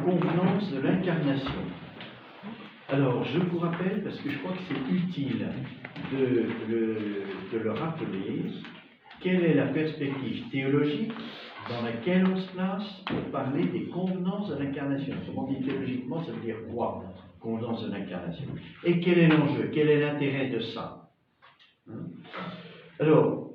convenance de l'incarnation. Alors, je vous rappelle, parce que je crois que c'est utile de le rappeler, quelle est la perspective théologique dans laquelle on se place pour parler des convenances de l'incarnation. Comment dit théologiquement, ça veut dire quoi, convenance de l'incarnation? Et quel est l'enjeu? Quel est l'intérêt de ça? Alors,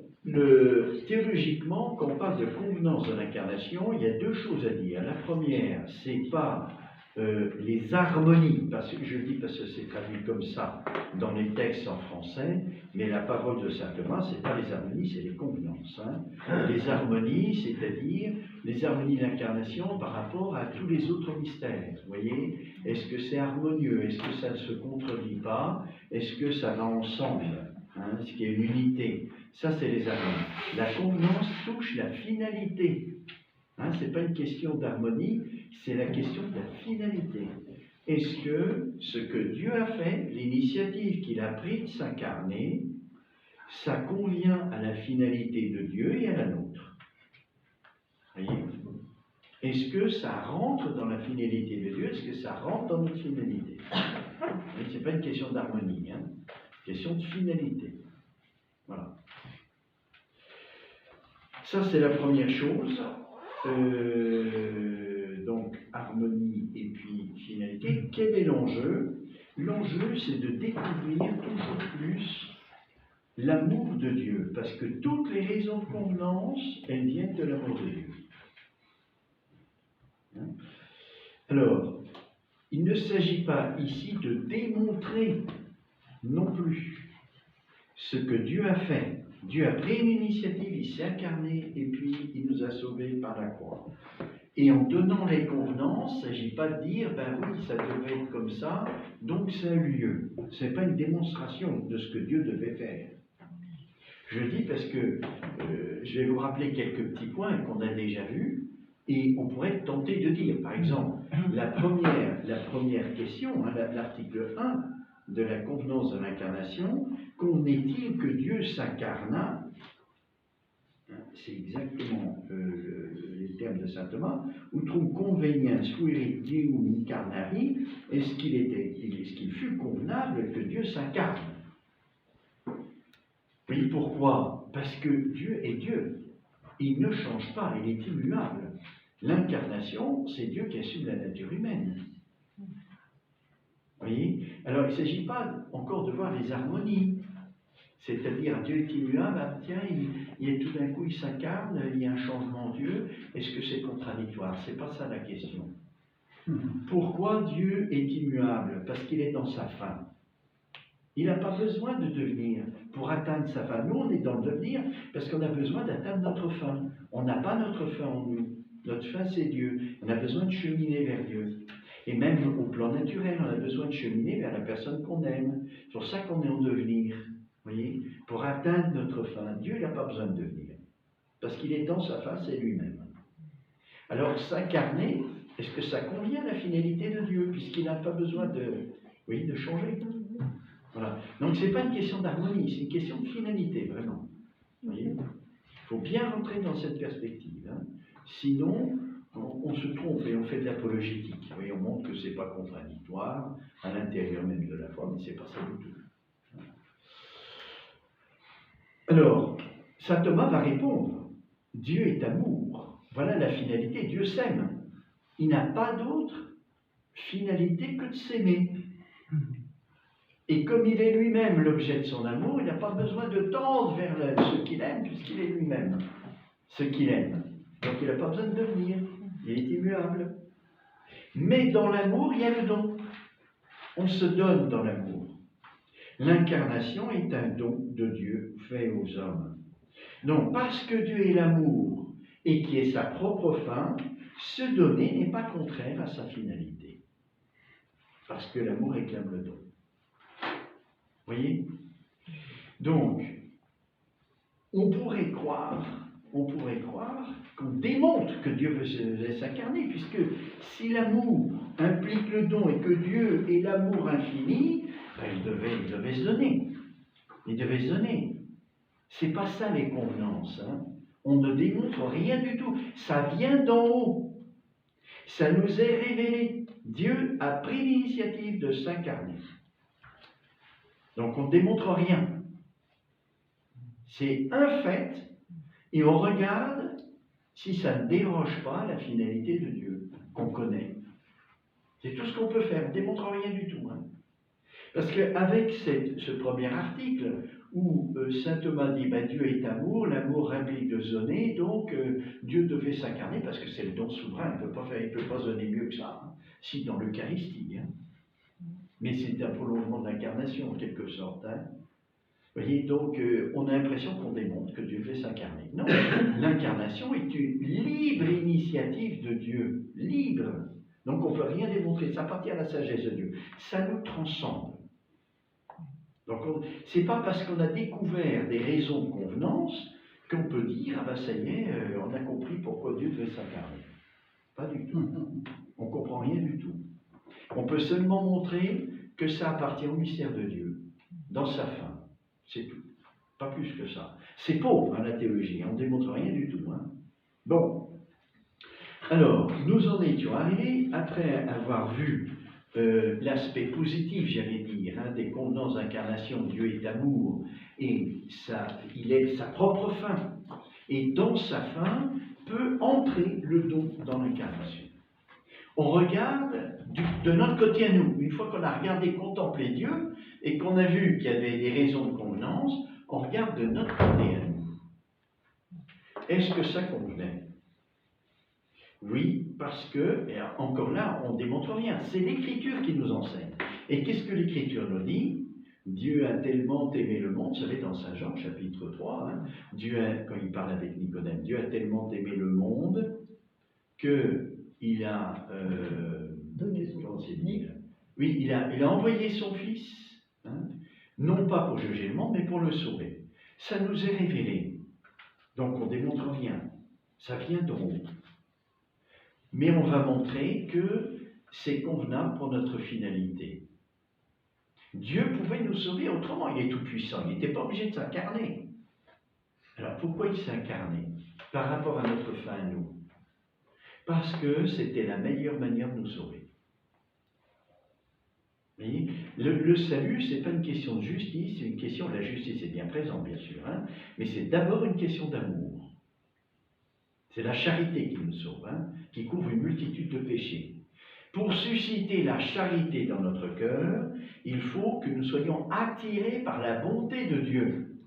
théologiquement, quand on parle de convenance de l'incarnation, il y a deux choses à dire. La première, c'est pas les harmonies, parce que je dis parce que c'est traduit comme ça dans les textes en français, mais la parole de saint Thomas, c'est pas les harmonies, c'est les convenances. Les harmonies, c'est-à-dire les harmonies de l'incarnation par rapport à tous les autres mystères. Vous voyez, est-ce que c'est harmonieux? Est-ce que ça ne se contredit pas? Est-ce que ça va ensemble? Est-ce qu'il y a une unité? Ça, c'est les harmonies. La convenance touche la finalité. Ce n'est pas une question d'harmonie, c'est la question de la finalité. Est-ce que ce que Dieu a fait, l'initiative qu'il a prise de s'incarner, ça convient à la finalité de Dieu et à la nôtre? Voyez? Est-ce que ça rentre dans la finalité de Dieu? Est-ce que ça rentre dans notre finalité? Ce n'est pas une question d'harmonie, c'est une question de finalité. Voilà. Ça, c'est la première chose. Donc, harmonie et puis finalité. Quel est l'enjeu? L'enjeu, c'est de découvrir toujours plus l'amour de Dieu, parce que toutes les raisons de convenance, elles viennent de l'amour de Dieu. Alors, il ne s'agit pas ici de démontrer non plus ce que Dieu a fait. Dieu a pris une initiative, il s'est incarné et puis il nous a sauvés par la croix. Et en donnant les convenances, il ne s'agit pas de dire, ben oui, ça devait être comme ça, donc ça a eu lieu. Ce n'est pas une démonstration de ce que Dieu devait faire. Je dis parce que je vais vous rappeler quelques petits points qu'on a déjà vus, et on pourrait être tenté de dire, par exemple, la première question, l'article 1 de la convenance de l'incarnation, qu'en est-il que Dieu s'incarna? C'est exactement les termes de saint Thomas. Utrum conveniens fuerit Deum incarnari, est-ce qu'il fut convenable que Dieu s'incarne? Oui, pourquoi? Parce que Dieu est Dieu. Il ne change pas, il est immuable. L'incarnation, c'est Dieu qui assume la nature humaine. Vous voyez? Alors, il ne s'agit pas encore de voir les harmonies. C'est-à-dire, Dieu est immuable, tiens, tout d'un coup, il s'incarne, il y a un changement en Dieu. Est-ce que c'est contradictoire? Ce n'est pas ça la question. Pourquoi Dieu est immuable? Parce qu'il est dans sa fin. Il n'a pas besoin de devenir pour atteindre sa fin. Nous, on est dans le devenir parce qu'on a besoin d'atteindre notre fin. On n'a pas notre fin en nous. Notre fin, c'est Dieu. On a besoin de cheminer vers Dieu. Et même au plan naturel, on a besoin de cheminer vers la personne qu'on aime. C'est pour ça qu'on est en devenir. Vous voyez? Pour atteindre notre fin. Dieu, il n'a pas besoin de devenir. Parce qu'il est dans sa fin, c'est lui-même. Alors, s'incarner, est-ce que ça convient à la finalité de Dieu, puisqu'il n'a pas besoin de changer? Voilà. Donc, ce n'est pas une question d'harmonie, c'est une question de finalité, vraiment. Vous voyez? Il faut bien rentrer dans cette perspective. Sinon, on se trompe et on fait de l'apologétique. Oui, on montre que ce n'est pas contradictoire à l'intérieur même de la foi, mais ce n'est pas ça du tout. Alors, saint Thomas va répondre, Dieu est amour. Voilà la finalité, Dieu s'aime. Il n'a pas d'autre finalité que de s'aimer. Et comme il est lui-même l'objet de son amour, il n'a pas besoin de tendre vers ce qu'il aime, puisqu'il est lui-même ce qu'il aime. Donc il n'a pas besoin de devenir, il est immuable. Mais dans l'amour, il y a le don. On se donne dans l'amour. L'incarnation est un don de Dieu fait aux hommes. Donc, parce que Dieu est l'amour et qui est sa propre fin, se donner n'est pas contraire à sa finalité. Parce que l'amour réclame le don. Vous voyez? Donc, on pourrait croire qu'on démontre que Dieu veut s'incarner, puisque si l'amour implique le don et que Dieu est l'amour infini, il devait se donner. Il devait se donner. C'est pas ça les convenances. On ne démontre rien du tout. Ça vient d'en haut. Ça nous est révélé. Dieu a pris l'initiative de s'incarner. Donc on ne démontre rien. C'est un fait, et on regarde si ça ne déroge pas à la finalité de Dieu, qu'on connaît. C'est tout ce qu'on peut faire, on ne démontre rien du tout. Hein. Parce qu'avec ce premier article, où saint Thomas dit Dieu est amour, l'amour implique de donner, donc Dieu devait s'incarner parce que c'est le don souverain, il ne peut pas donner mieux que ça, hein. Si dans l'Eucharistie. Hein. Mais c'est un prolongement de l'incarnation en quelque sorte. Hein. Vous voyez, donc on a l'impression qu'on démontre que Dieu fait s'incarner. Non, l'incarnation est une libre initiative de Dieu, libre. Donc on ne peut rien démontrer, ça appartient à la sagesse de Dieu. Ça nous transcende. Donc, ce n'est pas parce qu'on a découvert des raisons de convenance qu'on peut dire, ah ben ça y est, on a compris pourquoi Dieu devait s'incarner. Pas du tout. On ne comprend rien du tout. On peut seulement montrer que ça appartient au mystère de Dieu, dans sa fin. C'est tout. Pas plus que ça. C'est pauvre, hein, la théologie, on ne démontre rien du tout. Hein. Bon. Alors, nous en étions arrivés, après avoir vu l'aspect positif, j'allais dire, hein, des convenances d'incarnation, Dieu est amour, et il est sa propre fin. Et dans sa fin, peut entrer le don dans l'incarnation. On regarde de notre côté à nous. Une fois qu'on a regardé, contemplé Dieu, et qu'on a vu qu'il y avait des raisons de convenance, on regarde de notre côté à nous. Est-ce que ça convenait ? Oui, parce que, et encore là, on ne démontre rien. C'est l'Écriture qui nous enseigne. Et qu'est-ce que l'Écriture nous dit ? Dieu a tellement aimé le monde, vous savez, dans Saint Jean, chapitre 3, hein, quand il parle avec Nicodème, Dieu a tellement aimé le monde qu'il a... Oui, il a envoyé son Fils, hein, non pas pour juger le monde, mais pour le sauver. Ça nous est révélé. Donc on ne démontre rien. Ça vient d'en haut. Mais on va montrer que c'est convenable pour notre finalité. Dieu pouvait nous sauver autrement, il est tout-puissant, il n'était pas obligé de s'incarner. Alors pourquoi il s'est incarné par rapport à notre fin à nous? Parce que c'était la meilleure manière de nous sauver. Vous voyez, le salut, ce n'est pas une question de justice, c'est une question, la justice est bien présente bien sûr, hein, mais c'est d'abord une question d'amour. C'est la charité qui nous sauve, hein, qui couvre une multitude de péchés. Pour susciter la charité dans notre cœur, il faut que nous soyons attirés par la bonté de Dieu.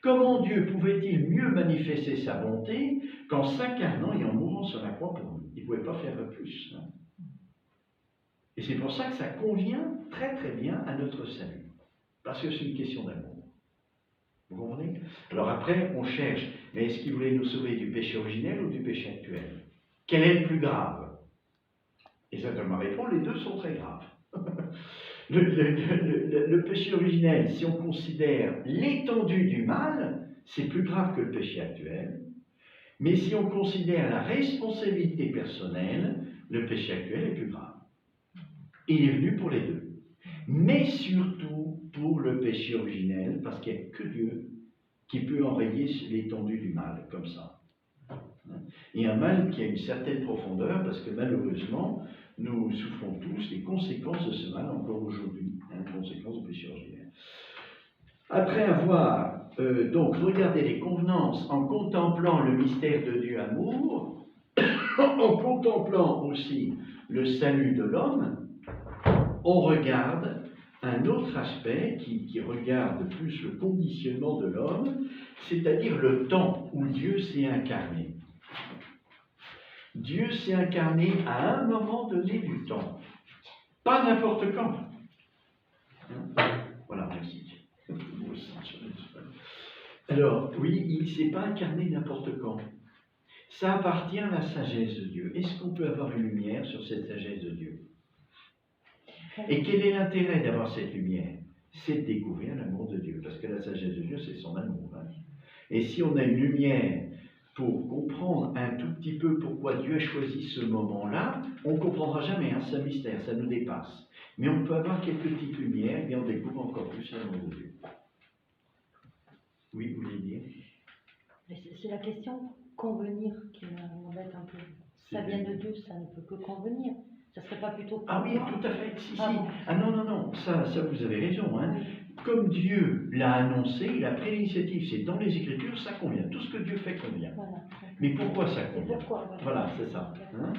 Comment Dieu pouvait-il mieux manifester sa bonté qu'en s'incarnant et en mourant sur la croix pour nous? Il ne pouvait pas faire plus. Hein. Et c'est pour ça que ça convient très très bien à notre salut. Parce que c'est une question d'amour. Vous comprenez? Alors après, on cherche, mais est-ce qu'il voulait nous sauver du péché originel ou du péché actuel? Quel est le plus grave? Et Saint Thomas répond, les deux sont très graves. Le péché originel, si on considère l'étendue du mal, c'est plus grave que le péché actuel. Mais si on considère la responsabilité personnelle, le péché actuel est plus grave. Il est venu pour les deux. Mais surtout pour le péché originel, parce qu'il n'y a que Dieu qui peut enrayer l'étendue du mal, comme ça. Et un mal qui a une certaine profondeur, parce que malheureusement, nous souffrons tous les conséquences de ce mal encore aujourd'hui, les conséquences du péché originel. Après avoir donc regardé les convenances en contemplant le mystère de Dieu amour, en contemplant aussi le salut de l'homme, on regarde un autre aspect qui regarde plus le conditionnement de l'homme, c'est-à-dire le temps où Dieu s'est incarné. Dieu s'est incarné à un moment donné du temps, pas n'importe quand. Voilà, merci. Alors, oui, il ne s'est pas incarné n'importe quand. Ça appartient à la sagesse de Dieu. Est-ce qu'on peut avoir une lumière sur cette sagesse de Dieu? Et quel est l'intérêt d'avoir cette lumière? C'est de découvrir l'amour de Dieu, parce que la sagesse de Dieu, c'est son amour. Hein. Et si on a une lumière pour comprendre un tout petit peu pourquoi Dieu a choisi ce moment-là, on ne comprendra jamais, hein, c'est un mystère, ça nous dépasse. Mais on peut avoir quelques petites lumières, et on découvre encore plus l'amour de Dieu. Oui, vous voulez dire? C'est la question convenir qui m'embête un peu. ça vient de Dieu, ça ne peut que convenir. Ça serait pas plutôt... Ah oui, tout à fait, si, si. Ah bon. Ah non, non, non, ça vous avez raison. Hein. Oui. Comme Dieu l'a annoncé, il a pris l'initiative, c'est dans les Écritures, ça convient. Tout ce que Dieu fait convient. Voilà. Mais pourquoi ça Et convient? pourquoi? Voilà, c'est ça. Hein.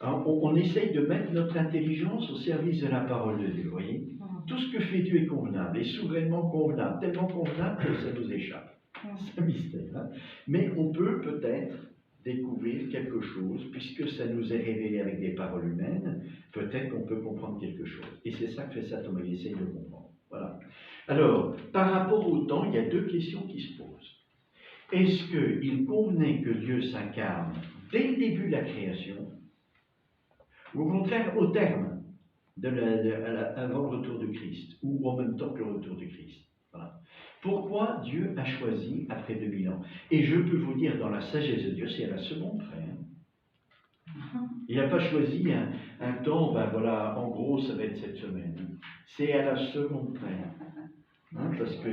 Alors, on essaye de mettre notre intelligence au service de la parole de Dieu, vous voyez? Tout ce que fait Dieu est convenable, est souverainement convenable, tellement convenable que ça nous échappe. C'est un mystère. Hein. Mais on peut peut-être découvrir quelque chose, puisque ça nous est révélé avec des paroles humaines, peut-être qu'on peut comprendre quelque chose. Et c'est ça que fait saint Thomas, il essaye de comprendre. Voilà. Alors, par rapport au temps, il y a deux questions qui se posent. Est-ce qu'il convenait que Dieu s'incarne dès le début de la création, ou au contraire au terme, avant le retour de Christ, ou en même temps que le retour de Christ? Voilà. Pourquoi Dieu a choisi après 2000 ans? Et je peux vous dire, dans la sagesse de Dieu, c'est à la seconde près. Hein. Il n'a pas choisi un temps, ben voilà, en gros, ça va être cette semaine. C'est à la seconde près. Hein, parce que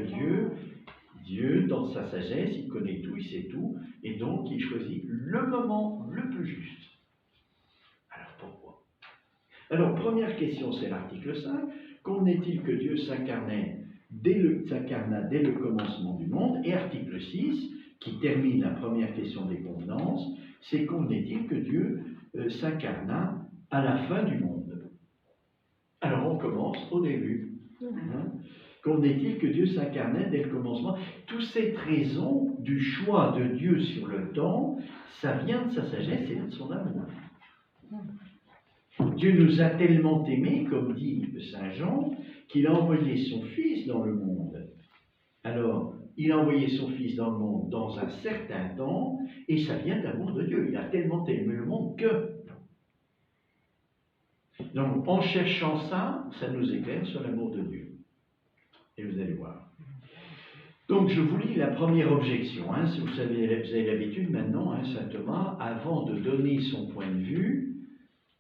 Dieu, dans sa sagesse, il connaît tout, il sait tout, et donc il choisit le moment le plus juste. Alors pourquoi? Alors, première question, c'est l'article 5. Convenait-il que Dieu s'incarna dès le commencement du monde? Et article 6, qui termine la première question des convenances, c'est convenait-il que Dieu s'incarna à la fin du monde? Alors on commence au début. Hein? Convenait-il que Dieu s'incarnait dès le commencement? Toute cette raison du choix de Dieu sur le temps, ça vient de sa sagesse et de son amour. Dieu nous a tellement aimés, comme dit Saint Jean, qu'il a envoyé son Fils dans le monde. Alors, il a envoyé son Fils dans le monde dans un certain temps, et ça vient de l'amour de Dieu. Il a tellement aimé le monde que... Donc, en cherchant ça, ça nous éclaire sur l'amour de Dieu. Et vous allez voir. Donc, je vous lis la première objection. Hein. Si vous avez l'habitude maintenant, hein, saint Thomas, avant de donner son point de vue,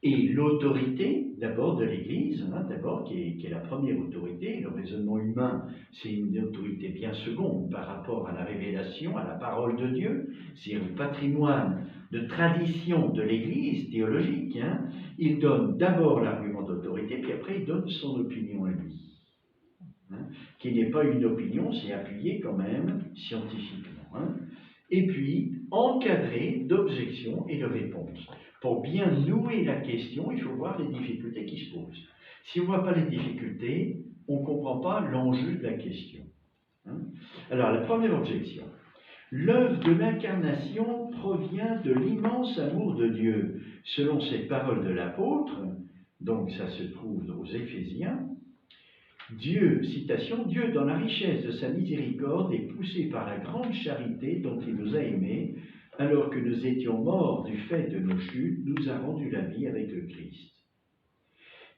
et l'autorité, d'abord, de l'Église, hein, d'abord, qui est la première autorité. Le raisonnement humain, c'est une autorité bien seconde par rapport à la révélation, à la parole de Dieu. C'est le patrimoine de tradition de l'Église théologique. Hein. Il donne d'abord l'argument d'autorité, puis après, il donne son opinion à lui. Hein, qui n'est pas une opinion, c'est appuyé quand même scientifiquement. Hein. Et puis, encadré d'objections et de réponses. Pour bien nouer la question, il faut voir les difficultés qui se posent. Si on ne voit pas les difficultés, on ne comprend pas l'enjeu de la question. Hein. Alors, la première objection. L'œuvre de l'incarnation provient de l'immense amour de Dieu. Selon cette parole de l'apôtre, donc ça se trouve aux Éphésiens, Dieu, citation, Dieu dans la richesse de sa miséricorde et poussé par la grande charité dont il nous a aimés, alors que nous étions morts du fait de nos chutes, nous a rendu la vie avec le Christ.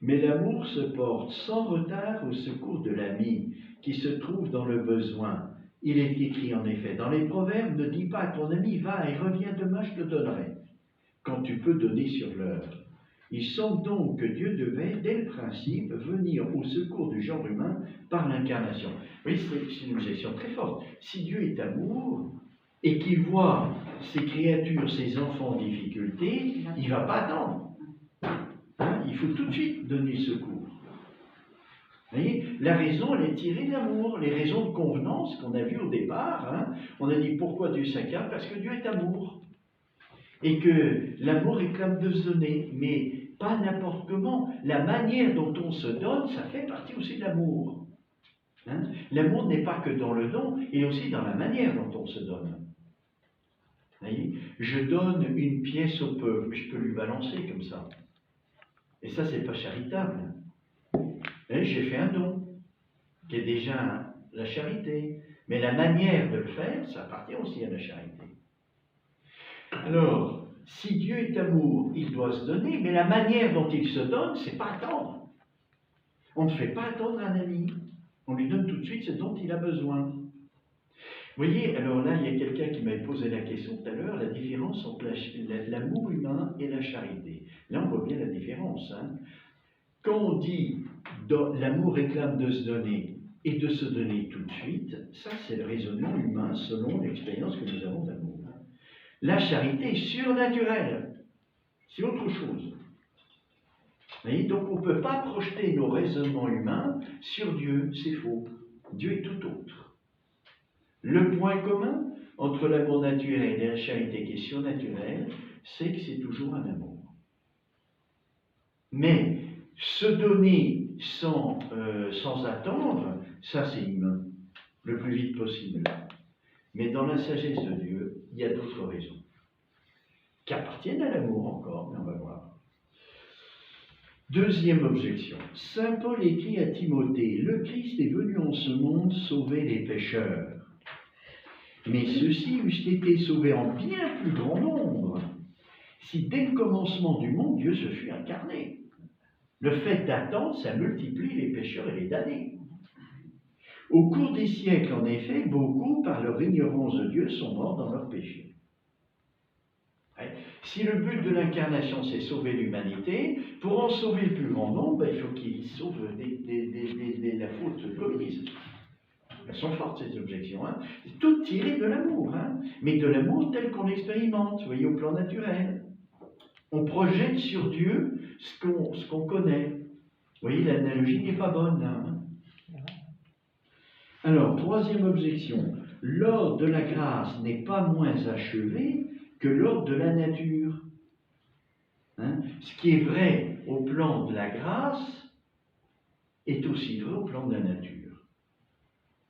Mais l'amour se porte sans retard au secours de l'ami qui se trouve dans le besoin. Il est écrit en effet dans les Proverbes, ne dis pas à ton ami, va et reviens demain, je te donnerai, quand tu peux donner sur l'heure. Il semble donc que Dieu devait, dès le principe, venir au secours du genre humain par l'incarnation. Oui, c'est une objection très forte. Si Dieu est amour, et qu'il voit ses créatures, ses enfants en difficulté, il ne va pas attendre. Hein, il faut tout de suite donner secours. Vous voyez, la raison, elle est tirée d'amour. Les raisons de convenance qu'on a vues au départ, hein, on a dit pourquoi Dieu s'incarne? Parce que Dieu est amour. Et que l'amour réclame de se donner, mais pas n'importe comment. La manière dont on se donne, ça fait partie aussi de l'amour. Hein, l'amour n'est pas que dans le don, il est aussi dans la manière dont on se donne. Vous voyez, je donne une pièce au pauvre, mais je peux lui balancer comme ça. Et ça, c'est pas charitable. J'ai fait un don, qui est déjà la charité. Mais la manière de le faire, ça appartient aussi à la charité. Alors, si Dieu est amour, il doit se donner, mais la manière dont il se donne, c'est pas attendre. On ne fait pas attendre un ami. On lui donne tout de suite ce dont il a besoin. Vous voyez, alors là, il y a quelqu'un qui m'avait posé la question tout à l'heure, la différence entre l'amour humain et la charité. Là, on voit bien la différence. Hein. Quand on dit l'amour réclame de se donner et de se donner tout de suite, ça, c'est le raisonnement humain selon l'expérience que nous avons d'amour. La charité est surnaturelle. C'est autre chose. Vous voyez, donc on ne peut pas projeter nos raisonnements humains sur Dieu, c'est faux. Dieu est tout autre. Le point commun entre l'amour naturel et la charité qui est surnaturelle, c'est que c'est toujours un amour. Mais se donner sans attendre, ça c'est humain, le plus vite possible. Mais dans la sagesse de Dieu, il y a d'autres raisons, qui appartiennent à l'amour encore, mais on va voir. Deuxième objection. Saint Paul écrit à Timothée, le Christ est venu en ce monde sauver les pécheurs. Mais ceux-ci eussent été sauvés en bien plus grand nombre si dès le commencement du monde, Dieu se fût incarné. Le fait d'attendre, ça multiplie les pécheurs et les damnés. Au cours des siècles, en effet, beaucoup, par leur ignorance de Dieu, sont morts dans leurs péchés. Si le but de l'incarnation, c'est sauver l'humanité, pour en sauver le plus grand nombre, il faut qu'il sauve la faute commise. Elles sont fortes, ces objections. Hein. Tout tiré de l'amour, hein. Mais de l'amour tel qu'on l'expérimente, vous voyez, au plan naturel. On projette sur Dieu ce qu'on connaît. Vous voyez, l'analogie n'est pas bonne. Hein. Alors, troisième objection. L'ordre de la grâce n'est pas moins achevé que l'ordre de la nature. Hein? Ce qui est vrai au plan de la grâce est aussi vrai au plan de la nature.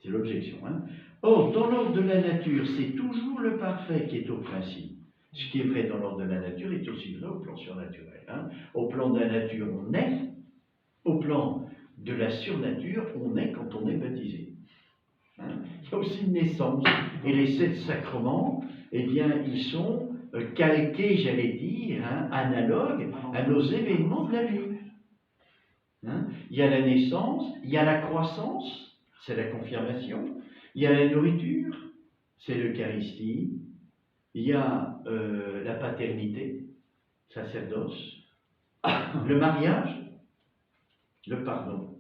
C'est l'objection. Hein? Or, dans l'ordre de la nature, c'est toujours le parfait qui est au principe. Ce qui est vrai dans l'ordre de la nature est aussi vrai au plan surnaturel. Hein? Au plan de la nature, on naît. Au plan de la surnature, on naît quand on est baptisé. Hein? Il y a aussi une naissance. Et les 7 sacrements, eh bien, ils sont calqués, j'allais dire, hein, analogues à nos événements de la vie. Hein? Il y a la naissance, il y a la croissance, c'est la confirmation, il y a la nourriture, c'est l'Eucharistie, il y a la paternité, sacerdoce, le mariage, le pardon,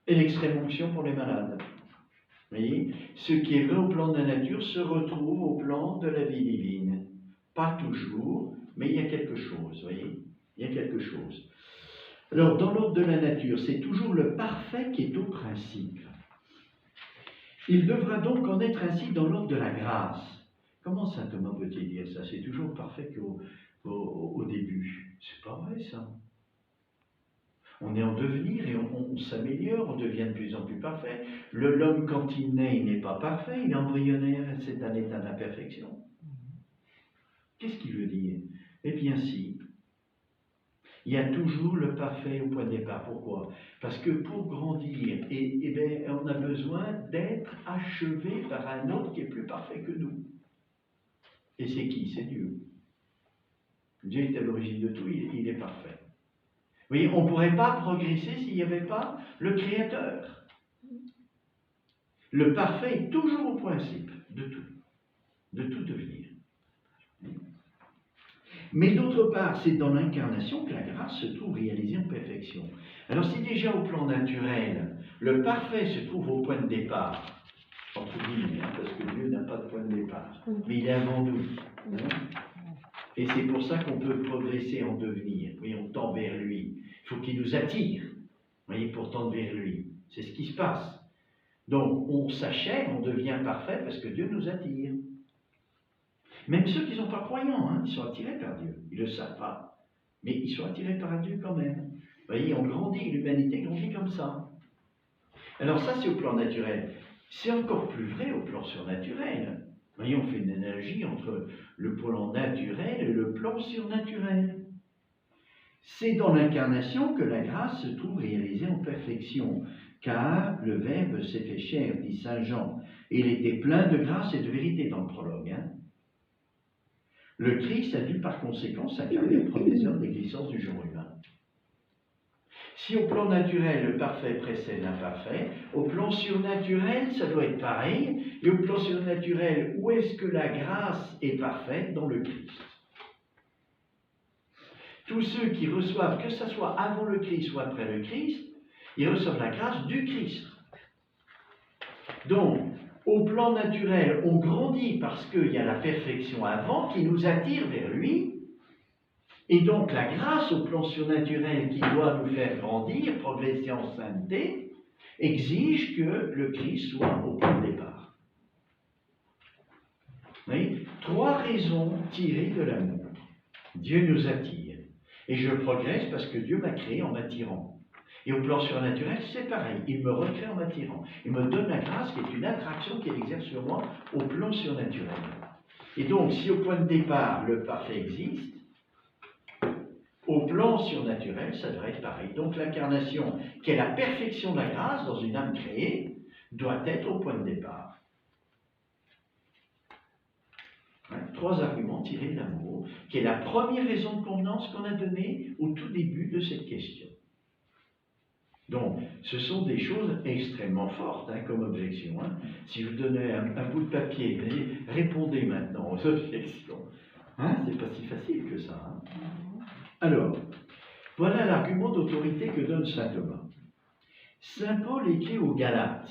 et l'extrême-onction pour les malades. Vous voyez, ce qui est vrai au plan de la nature se retrouve au plan de la vie divine. Pas toujours, mais il y a quelque chose, vous voyez, il y a quelque chose. Alors, dans l'ordre de la nature, c'est toujours le parfait qui est au principe. Il devra donc en être ainsi dans l'ordre de la grâce. Comment saint Thomas peut-il dire ça? C'est toujours parfait qu'au début. C'est pas vrai, ça. On est en devenir et on s'améliore, on devient de plus en plus parfait. L'homme, quand il naît, il n'est pas parfait, il est embryonnaire, c'est un état d'imperfection. Qu'est-ce qu'il veut dire? Eh bien, si. Il y a toujours le parfait au point de départ. Pourquoi? Parce que pour grandir, on a besoin d'être achevé par un autre qui est plus parfait que nous. Et c'est qui? C'est Dieu. Dieu est à l'origine de tout, il est parfait. Vous voyez, on ne pourrait pas progresser s'il n'y avait pas le Créateur. Le parfait est toujours au principe de tout devenir. Mais d'autre part, c'est dans l'incarnation que la grâce se trouve réalisée en perfection. Alors si déjà au plan naturel, le parfait se trouve au point de départ, entre guillemets, hein, parce que Dieu n'a pas de point de départ, mais il est avant nous. Hein, et c'est pour ça qu'on peut progresser en devenir. Oui, on tend vers lui. Il faut qu'il nous attire, voyez, pour tendre vers lui. C'est ce qui se passe. Donc, on s'achève, on devient parfait parce que Dieu nous attire. Même ceux qui ne sont pas croyants, hein, ils sont attirés par Dieu. Ils ne le savent pas, mais ils sont attirés par Dieu quand même. Vous voyez, on grandit, l'humanité grandit comme ça. Alors ça, c'est au plan naturel. C'est encore plus vrai au plan surnaturel. Vous voyez, on fait une analogie entre le plan naturel et le plan surnaturel. C'est dans l'incarnation que la grâce se trouve réalisée en perfection, car le Verbe s'est fait chair, dit saint Jean, et il était plein de grâce et de vérité dans le prologue. Hein. Le Christ a dû par conséquent s'incarner aux premières heures de l'existence du genre humain. Si au plan naturel, le parfait précède l'imparfait, au plan surnaturel, ça doit être pareil. Et au plan surnaturel, où est-ce que la grâce est parfaite? Dans le Christ. Tous ceux qui reçoivent, que ce soit avant le Christ ou après le Christ, ils reçoivent la grâce du Christ. Donc, au plan naturel, on grandit parce qu'il y a la perfection avant qui nous attire vers lui. Et donc la grâce au plan surnaturel qui doit nous faire grandir, progresser en sainteté, exige que le Christ soit au point de départ. Vous voyez, 3 raisons tirées de l'amour. Dieu nous attire. Et je progresse parce que Dieu m'a créé en m'attirant. Et au plan surnaturel, c'est pareil. Il me recrée en m'attirant. Il me donne la grâce qui est une attraction qu'il exerce sur moi au plan surnaturel. Et donc, si au point de départ, le parfait existe, au plan surnaturel, ça devrait être pareil. Donc l'incarnation, qui est la perfection de la grâce dans une âme créée, doit être au point de départ. 3 arguments tirés de l'amour, qui est la première raison de convenance qu'on a donnée au tout début de cette question. Donc, ce sont des choses extrêmement fortes comme objection. Si je vous donnais un bout de papier, vous allez, répondez maintenant aux objections. C'est pas si facile que ça. Alors, voilà l'argument d'autorité que donne saint Thomas. Saint Paul écrit aux Galates: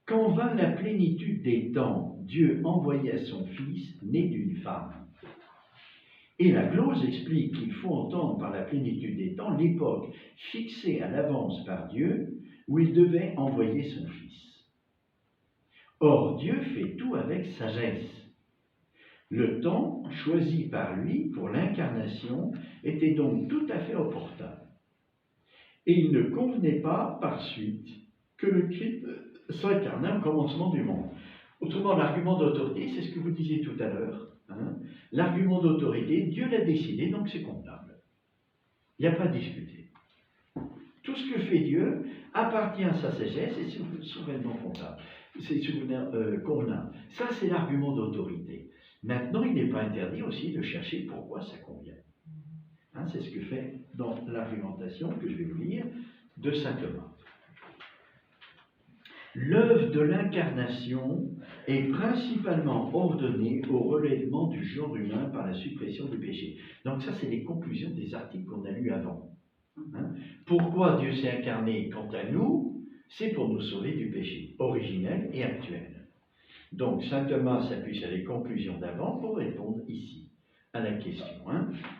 quand vint la plénitude des temps, Dieu envoya son Fils, né d'une femme. Et la glose explique qu'il faut entendre par la plénitude des temps l'époque fixée à l'avance par Dieu où il devait envoyer son Fils. Or, Dieu fait tout avec sagesse. Le temps choisi par lui pour l'incarnation était donc tout à fait opportun. Et il ne convenait pas, par suite, que le Christ s'incarnât au commencement du monde. Autrement, l'argument d'autorité, c'est ce que vous disiez tout à l'heure. L'argument d'autorité, Dieu l'a décidé, donc c'est comptable. Il n'y a pas à discuter. Tout ce que fait Dieu appartient à sa sagesse et c'est souverainement comptable. C'est convenable. Ça, c'est l'argument d'autorité. Maintenant, il n'est pas interdit aussi de chercher pourquoi ça convient. C'est ce que fait dans l'argumentation que je vais vous lire de saint Thomas. L'œuvre de l'incarnation est principalement ordonnée au relèvement du genre humain par la suppression du péché. Donc ça, c'est les conclusions des articles qu'on a lus avant. Pourquoi Dieu s'est incarné quant à nous? C'est pour nous sauver du péché originel et actuel. Donc saint Thomas s'appuie sur les conclusions d'avant pour répondre ici à la question.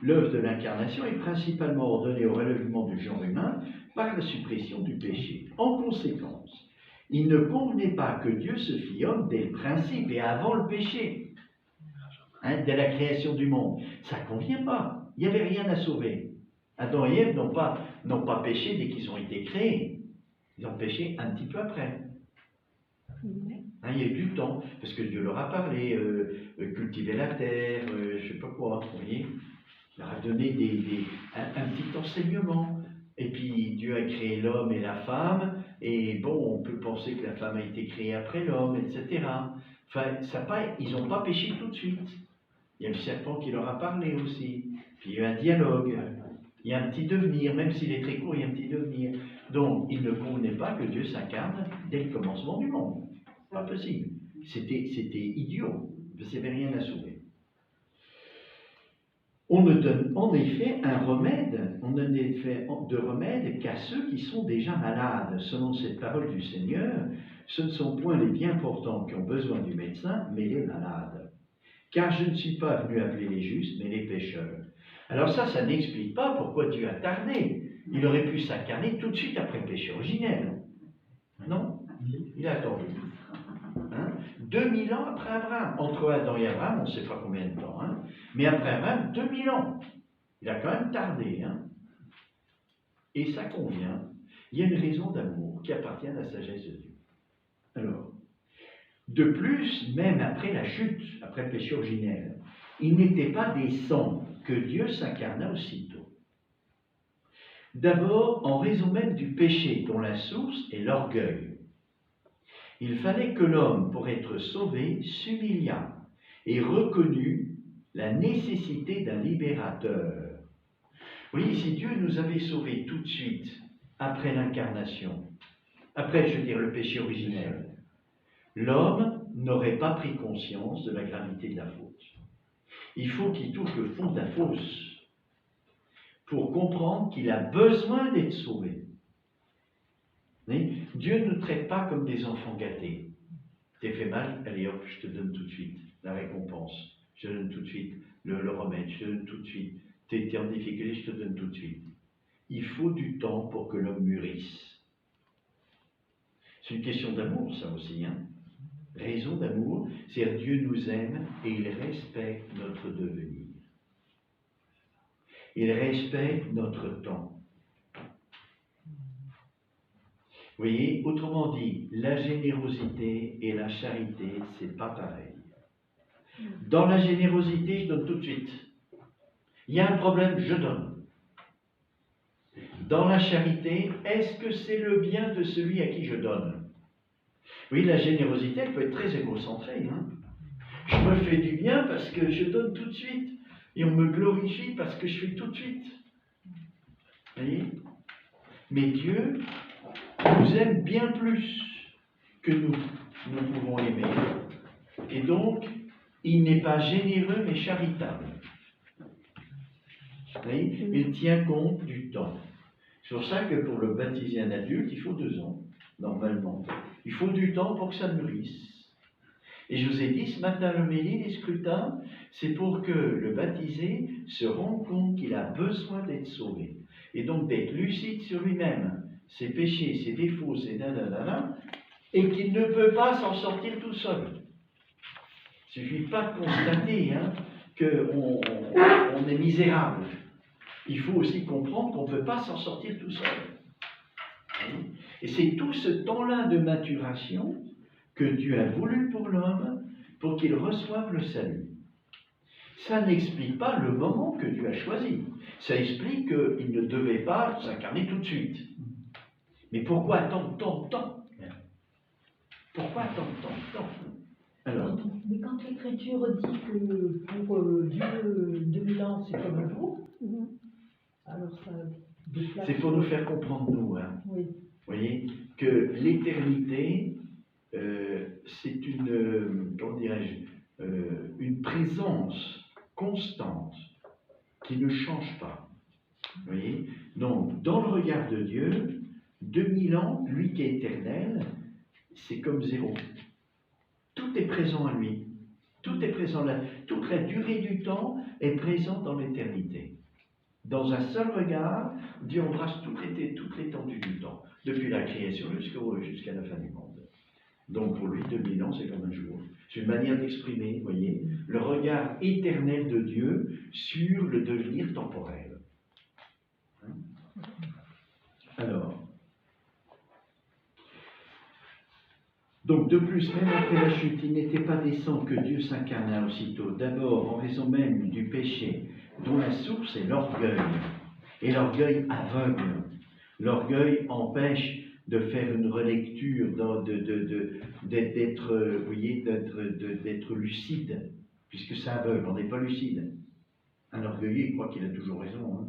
L'œuvre de l'incarnation est principalement ordonnée au relèvement du genre humain par la suppression du péché. En conséquence, il ne convenait pas que Dieu se fît homme dès le principe et avant le péché, dès la création du monde. Ça ne convient pas. Il n'y avait rien à sauver. Adam et Ève n'ont pas péché dès qu'ils ont été créés. Ils ont péché un petit peu après. Il y a eu du temps, parce que Dieu leur a parlé, cultiver la terre, je ne sais pas quoi, vous voyez. Il leur a donné un petit enseignement. Et puis Dieu a créé l'homme et la femme, et bon, on peut penser que la femme a été créée après l'homme, etc. Enfin, ils n'ont pas péché tout de suite. Il y a le serpent qui leur a parlé aussi. Puis il y a eu un dialogue. Il y a un petit devenir, même s'il est très court, il y a un petit devenir. Donc, il ne convenait pas que Dieu s'incarne dès le commencement du monde. Pas possible. C'était idiot. Il n'y avait rien à sauver. On ne donne en effet un remède, on donne effet de remède qu'à ceux qui sont déjà malades. Selon cette parole du Seigneur, ce ne sont point les bien portants qui ont besoin du médecin, mais les malades. Car je ne suis pas venu appeler les justes, mais les pécheurs. Alors ça n'explique pas pourquoi Dieu a tardé. Il aurait pu s'incarner tout de suite après le péché originel. Non, il a attendu. 2000 ans après Abraham. Entre Adam et Abraham, on ne sait pas combien de temps. Mais après Abraham, 2000 ans. Il a quand même tardé. Et ça convient. Il y a une raison d'amour qui appartient à la sagesse de Dieu. Alors, de plus, même après la chute, après le péché originel, il n'était pas décent que Dieu s'incarna aussitôt. D'abord, en raison même du péché dont la source est l'orgueil. Il fallait que l'homme, pour être sauvé, s'humilia et reconnut la nécessité d'un libérateur. Vous voyez, si Dieu nous avait sauvés tout de suite, après l'incarnation, après, le péché originel, l'homme n'aurait pas pris conscience de la gravité de la faute. Il faut qu'il touche le fond de la fosse pour comprendre qu'il a besoin d'être sauvé. Dieu ne nous traite pas comme des enfants gâtés. T'es fait mal, allez hop, je te donne tout de suite la récompense. Je te donne tout de suite le remède, je te donne tout de suite. Tu es en difficulté, je te donne tout de suite. Il faut du temps pour que l'homme mûrisse. C'est une question d'amour, ça aussi. Hein. Raison d'amour, c'est Dieu nous aime et il respecte notre devenir. Il respecte notre temps. Vous voyez, autrement dit, la générosité et la charité, c'est pas pareil. Dans la générosité, je donne tout de suite. Il y a un problème, je donne. Dans la charité, est-ce que c'est le bien de celui à qui je donne? Oui, la générosité, elle peut être très égocentrée. Hein. Je me fais du bien parce que je donne tout de suite. Et on me glorifie parce que je fais tout de suite. Vous voyez? Mais Dieu nous aime bien plus que nous pouvons aimer. Et donc, il n'est pas généreux mais charitable. Vous voyez? Il tient compte du temps. C'est pour ça que pour le baptiser un adulte, il faut 2 ans, normalement. Il faut du temps pour que ça mûrisse. Et je vous ai dit ce matin, l'homélie, les scrutins, c'est pour que le baptisé se rende compte qu'il a besoin d'être sauvé. Et donc d'être lucide sur lui-même, ses péchés, ses défauts, ses nanana, et qu'il ne peut pas s'en sortir tout seul. Il ne suffit pas de constater hein, qu'on est misérable. Il faut aussi comprendre qu'on ne peut pas s'en sortir tout seul. Et c'est tout ce temps-là de maturation que Dieu a voulu pour l'homme, pour qu'il reçoive le salut. Ça n'explique pas le moment que Dieu a choisi. Ça explique qu'il ne devait pas s'incarner tout de suite. Mais pourquoi attendre tant de temps? Pourquoi attendre tant de temps? Alors, mais quand l'Écriture dit que pour Dieu, 2000 ans, c'est comme un jour, alors ça déplace... C'est pour nous faire comprendre, nous, hein. Oui. Vous voyez, que l'éternité, c'est une, comment dirais-je, une présence constante qui ne change pas. Vous voyez? Donc, dans le regard de Dieu, 2000 ans, lui qui est éternel, c'est comme 0. Tout est présent à lui. Tout est présent là. Toute la durée du temps est présente dans l'éternité. Dans un seul regard, Dieu embrasse toute l'étendue du temps, depuis la création jusqu'à la fin du monde. Donc pour lui, 2000 ans, c'est comme un jour. C'est une manière d'exprimer, vous voyez, le regard éternel de Dieu sur le devenir temporel. Hein? Alors, donc de plus, même après la chute, il n'était pas décent que Dieu s'incarnât aussitôt. D'abord, en raison même du péché, dont la source est l'orgueil. Et l'orgueil aveugle. L'orgueil empêche de faire une relecture, d'être lucide, puisque ça aveugle, on n'est pas lucide. Un orgueilleux, il croit qu'il a toujours raison. Hein.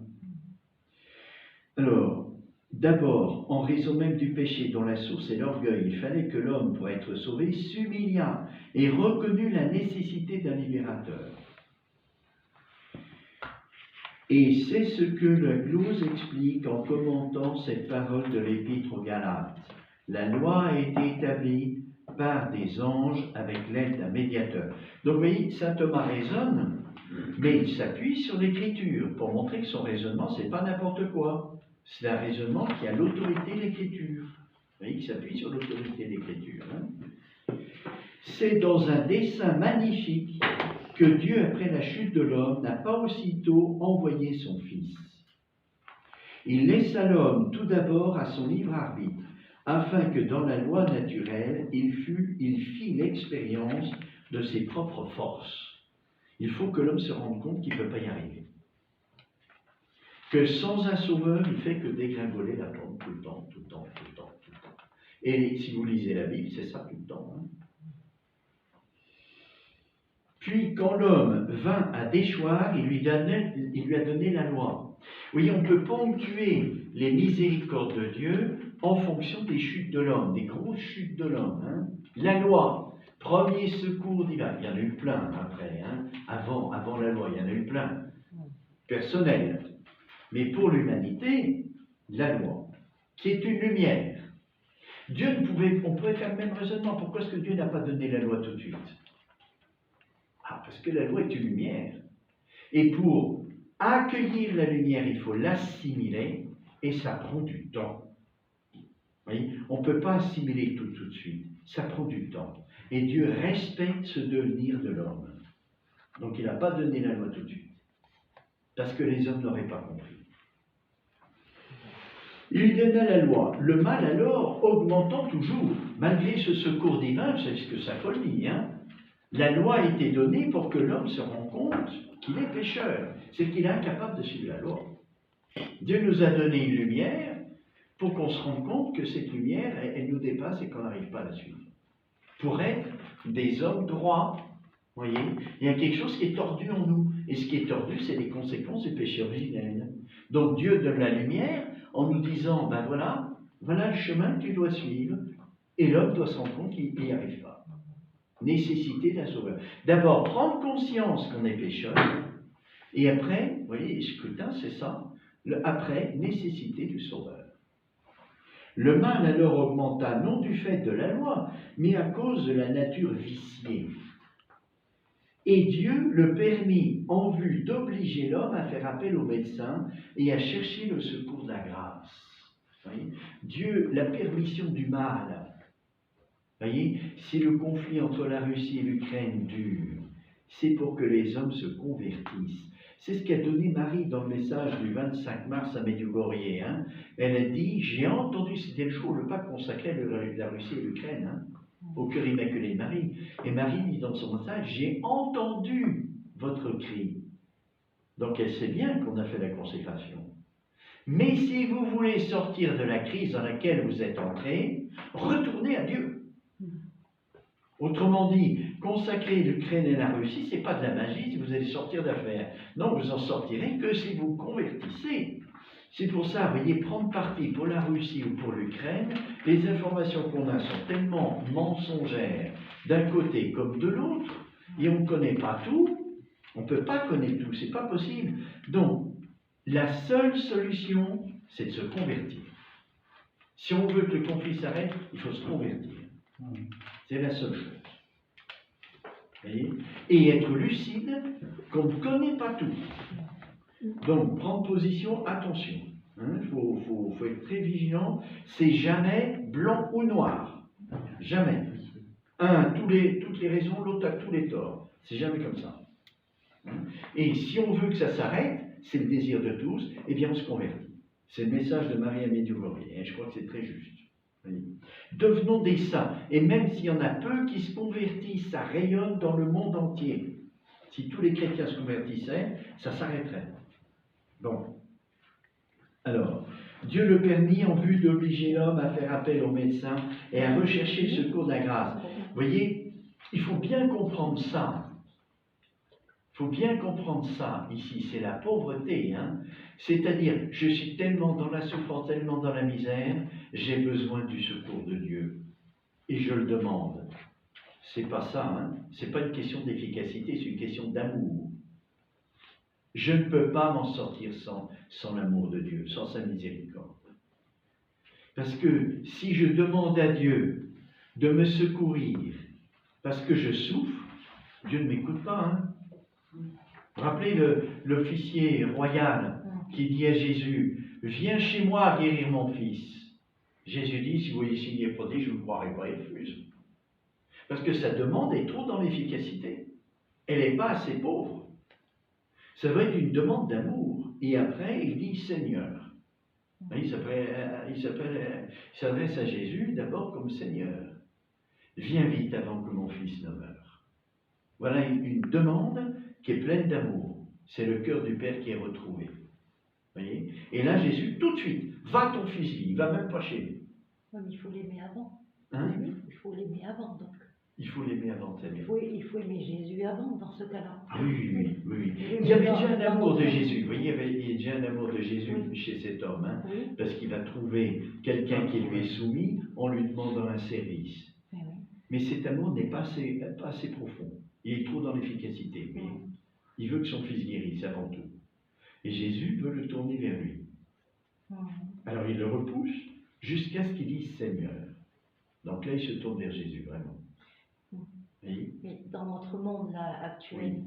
Alors, d'abord, en raison même du péché dont la source est l'orgueil, il fallait que l'homme, pour être sauvé, s'humilia et reconnut la nécessité d'un libérateur. Et c'est ce que la glose explique en commentant cette parole de l'Épître aux Galates. La loi a été établie par des anges avec l'aide d'un médiateur. Donc, vous voyez, saint Thomas raisonne, mais il s'appuie sur l'Écriture pour montrer que son raisonnement, c'est pas n'importe quoi. C'est un raisonnement qui a l'autorité de l'Écriture. Vous voyez, il s'appuie sur l'autorité de l'Écriture. Hein. C'est dans un dessein magnifique que Dieu, après la chute de l'homme, n'a pas aussitôt envoyé son Fils. Il laissa l'homme tout d'abord à son libre arbitre, afin que dans la loi naturelle, il fît l'expérience de ses propres forces. Il faut que l'homme se rende compte qu'il ne peut pas y arriver. Que sans un sauveur, il ne fait que dégringoler la pente tout le temps, tout le temps, tout le temps, tout le temps. Et si vous lisez la Bible, c'est ça tout le temps. Hein. Puis, quand l'homme vint à déchoir, il lui a donné la loi. Oui, on peut ponctuer les miséricordes de Dieu en fonction des chutes de l'homme, des grosses chutes de l'homme. Hein. La loi, premier secours divin, il y en a eu plein après, hein. Avant la loi, il y en a eu plein, personnel. Mais pour l'humanité, la loi, qui est une lumière. On pourrait faire le même raisonnement. Pourquoi est-ce que Dieu n'a pas donné la loi tout de suite? Ah, parce que la loi est une lumière. Et pour accueillir la lumière, il faut l'assimiler, et ça prend du temps. Vous voyez, on ne peut pas assimiler tout de suite, ça prend du temps. Et Dieu respecte ce devenir de l'homme. Donc il n'a pas donné la loi tout de suite, parce que les hommes n'auraient pas compris. Il lui donna la loi. Le mal alors augmentant toujours, malgré ce secours divin, c'est ce que ça folie, hein. La loi a été donnée pour que l'homme se rende compte qu'il est pécheur, c'est qu'il est incapable de suivre la loi. Dieu nous a donné une lumière pour qu'on se rende compte que cette lumière, elle nous dépasse et qu'on n'arrive pas à la suivre. Pour être des hommes droits, vous voyez, il y a quelque chose qui est tordu en nous. Et ce qui est tordu, c'est les conséquences du péché originel. Donc Dieu donne la lumière en nous disant, ben voilà le chemin que tu dois suivre. Et l'homme doit se rendre compte qu'il n'y arrive pas. Nécessité d'un sauveur. D'abord, prendre conscience qu'on est pécheur. Et après, vous voyez, le scrutin, c'est ça. Après, nécessité du sauveur. Le mal alors augmenta, non du fait de la loi, mais à cause de la nature viciée. Et Dieu le permit en vue d'obliger l'homme à faire appel au médecin et à chercher le secours de la grâce. Voyez, Dieu, la permission du mal. Voyez, si le conflit entre la Russie et l'Ukraine dure, c'est pour que les hommes se convertissent. C'est ce qu'a donné Marie dans le message du 25 mars à Medjugorje. Hein. Elle a dit, j'ai entendu, c'était le jour où le pape consacrait la Russie et l'Ukraine, hein, au cœur immaculé de Marie. Et Marie dit dans son message, j'ai entendu votre cri. Donc elle sait bien qu'on a fait la consécration. Mais si vous voulez sortir de la crise dans laquelle vous êtes entré, retournez à Dieu. Autrement dit, consacrer l'Ukraine et la Russie, ce n'est pas de la magie si vous allez sortir d'affaire. Non, vous en sortirez que si vous convertissez. C'est pour ça, vous voyez, prendre parti pour la Russie ou pour l'Ukraine, les informations qu'on a sont tellement mensongères d'un côté comme de l'autre, et on ne connaît pas tout, on ne peut pas connaître tout, c'est pas possible. Donc, la seule solution, c'est de se convertir. Si on veut que le conflit s'arrête, il faut se convertir. C'est la seule chose. Voyez, et être lucide qu'on ne connaît pas tout. Donc, prendre position, attention. Il faut être très vigilant. C'est jamais blanc ou noir. Jamais. Un, toutes les raisons, l'autre a tous les torts. C'est jamais comme ça. Et si on veut que ça s'arrête, c'est le désir de tous, eh bien on se convertit. C'est le message de Marie à Medjugorje, et je crois que c'est très juste. Oui. Devenons des saints, et même s'il y en a peu qui se convertissent, ça rayonne dans le monde entier. Si tous les chrétiens se convertissaient, ça s'arrêterait. Bon. Alors, Dieu le permit en vue d'obliger l'homme à faire appel au médecin et à rechercher le secours de la grâce. Vous voyez, il faut bien comprendre ça. Il faut bien comprendre ça ici, c'est la pauvreté. Hein. C'est-à-dire, je suis tellement dans la souffrance, tellement dans la misère, j'ai besoin du secours de Dieu. Et je le demande. C'est pas ça, hein. C'est pas une question d'efficacité, c'est une question d'amour. Je ne peux pas m'en sortir sans l'amour de Dieu, sans sa miséricorde. Parce que si je demande à Dieu de me secourir parce que je souffre, Dieu ne m'écoute pas. Hein. Vous rappelez l'officier royal qui dit à Jésus, « Viens chez moi guérir mon fils ». Jésus dit, « Si vous voyez signer et prodige, je ne vous croirai pas, il refuse. » Parce que sa demande est trop dans l'efficacité. Elle n'est pas assez pauvre. Ça doit être une demande d'amour. Et après, il dit, « Seigneur ». Il s'adresse à Jésus d'abord comme Seigneur. « Viens vite avant que mon fils ne meure. » Voilà une demande qui est pleine d'amour. C'est le cœur du Père qui est retrouvé. Voyez ? Et là, Jésus, tout de suite, va ton fils vit, il ne va même pas chez lui. Oui, mais il faut l'aimer avant. Hein ? Il faut l'aimer avant, donc. Il faut l'aimer avant de s'aimer. Il faut aimer Jésus avant, dans ce cas-là. Ah oui. Il y avait déjà un amour de Jésus. Vous voyez, il y a déjà un amour de Jésus chez cet homme. Hein, parce qu'il va trouver quelqu'un qui lui est soumis en lui demandant un service. Mais cet amour n'est pas assez profond. Il est trop dans l'efficacité. Mais il veut que son fils guérisse avant tout. Et Jésus veut le tourner vers lui. Alors il le repousse jusqu'à ce qu'il dise Seigneur. Donc là, il se tourne vers Jésus, vraiment. Mais dans notre monde là, actuel,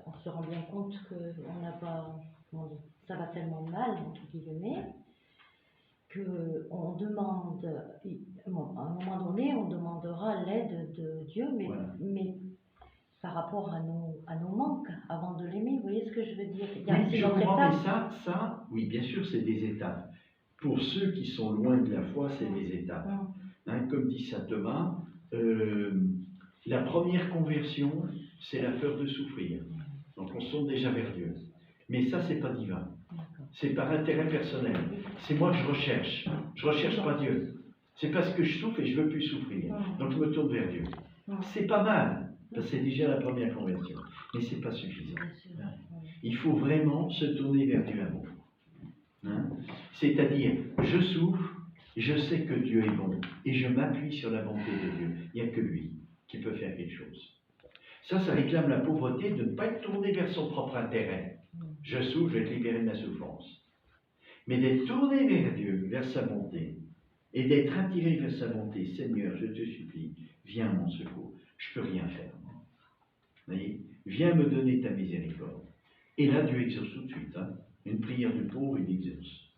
on se rend bien compte qu'on n'a pas, comment dire, ça va tellement mal, entre guillemets, qu'on demande, bon, à un moment donné, on demandera l'aide de Dieu, mais, Voilà. mais par rapport à nos manques, avant de l'aimer, vous voyez ce que je veux dire? Il y a Oui, aussi je d'autres comprends, mais étapes. ça, oui, bien sûr, c'est des étapes. Pour ceux qui sont loin de la foi, c'est des étapes. Hein, comme dit saint Thomas, la première conversion, c'est la peur de souffrir. Donc on se tourne déjà vers Dieu. Mais ça, c'est pas divin. C'est par intérêt personnel. C'est moi que je recherche. Je recherche pas Dieu. C'est parce que je souffre et je veux plus souffrir. Donc je me tourne vers Dieu. C'est pas mal. Parce que c'est déjà la première conversion. Mais c'est pas suffisant. Il faut vraiment se tourner vers du amour. Hein? C'est-à-dire, je souffre, je sais que Dieu est bon, et je m'appuie sur la bonté de Dieu. Il n'y a que lui qui peut faire quelque chose. Ça réclame la pauvreté de ne pas être tourné vers son propre intérêt. Je souffre, je vais être libéré de ma souffrance. Mais d'être tourné vers Dieu, vers sa bonté, et d'être attiré vers sa bonté. Seigneur, je te supplie, viens à mon secours. Je ne peux rien faire. Vous voyez? Viens me donner ta miséricorde. Et là, Dieu exauce tout de suite. Hein? Une prière du pauvre, il exauce.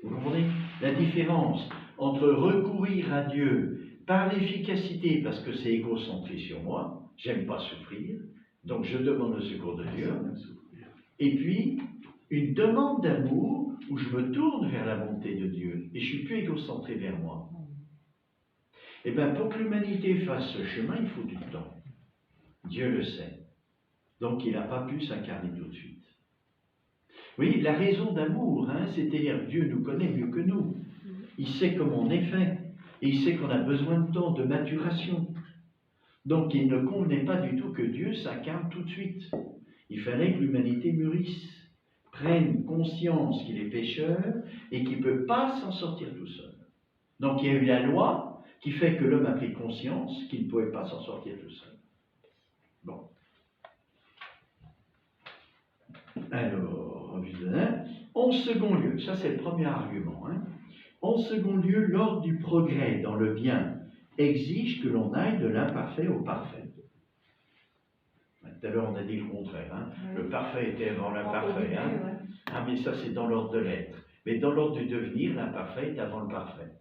Vous comprenez la différence entre recourir à Dieu par l'efficacité, parce que c'est égocentré sur moi, j'aime pas souffrir, donc je demande le secours de Dieu, et puis une demande d'amour où je me tourne vers la bonté de Dieu, et je suis plus égocentré vers moi. Et bien, pour que l'humanité fasse ce chemin, il faut du temps. Dieu le sait. Donc, il n'a pas pu s'incarner tout de suite. Oui, la raison d'amour, hein, c'est-à-dire Dieu nous connaît mieux que nous. Il sait comment on est fait. Et il sait qu'on a besoin de temps, de maturation. Donc, il ne convenait pas du tout que Dieu s'incarne tout de suite. Il fallait que l'humanité mûrisse, prenne conscience qu'il est pécheur et qu'il ne peut pas s'en sortir tout seul. Donc, il y a eu la loi qui fait que l'homme a pris conscience qu'il ne pouvait pas s'en sortir tout seul. Bon. Alors, en second lieu, ça c'est le premier argument, hein. En second lieu, l'ordre du progrès dans le bien exige que l'on aille de l'imparfait au parfait. Tout à l'heure on a dit le contraire, hein. Le parfait était avant l'imparfait. Hein. Ah mais ça c'est dans l'ordre de l'être. Mais dans l'ordre du devenir, l'imparfait est avant le parfait.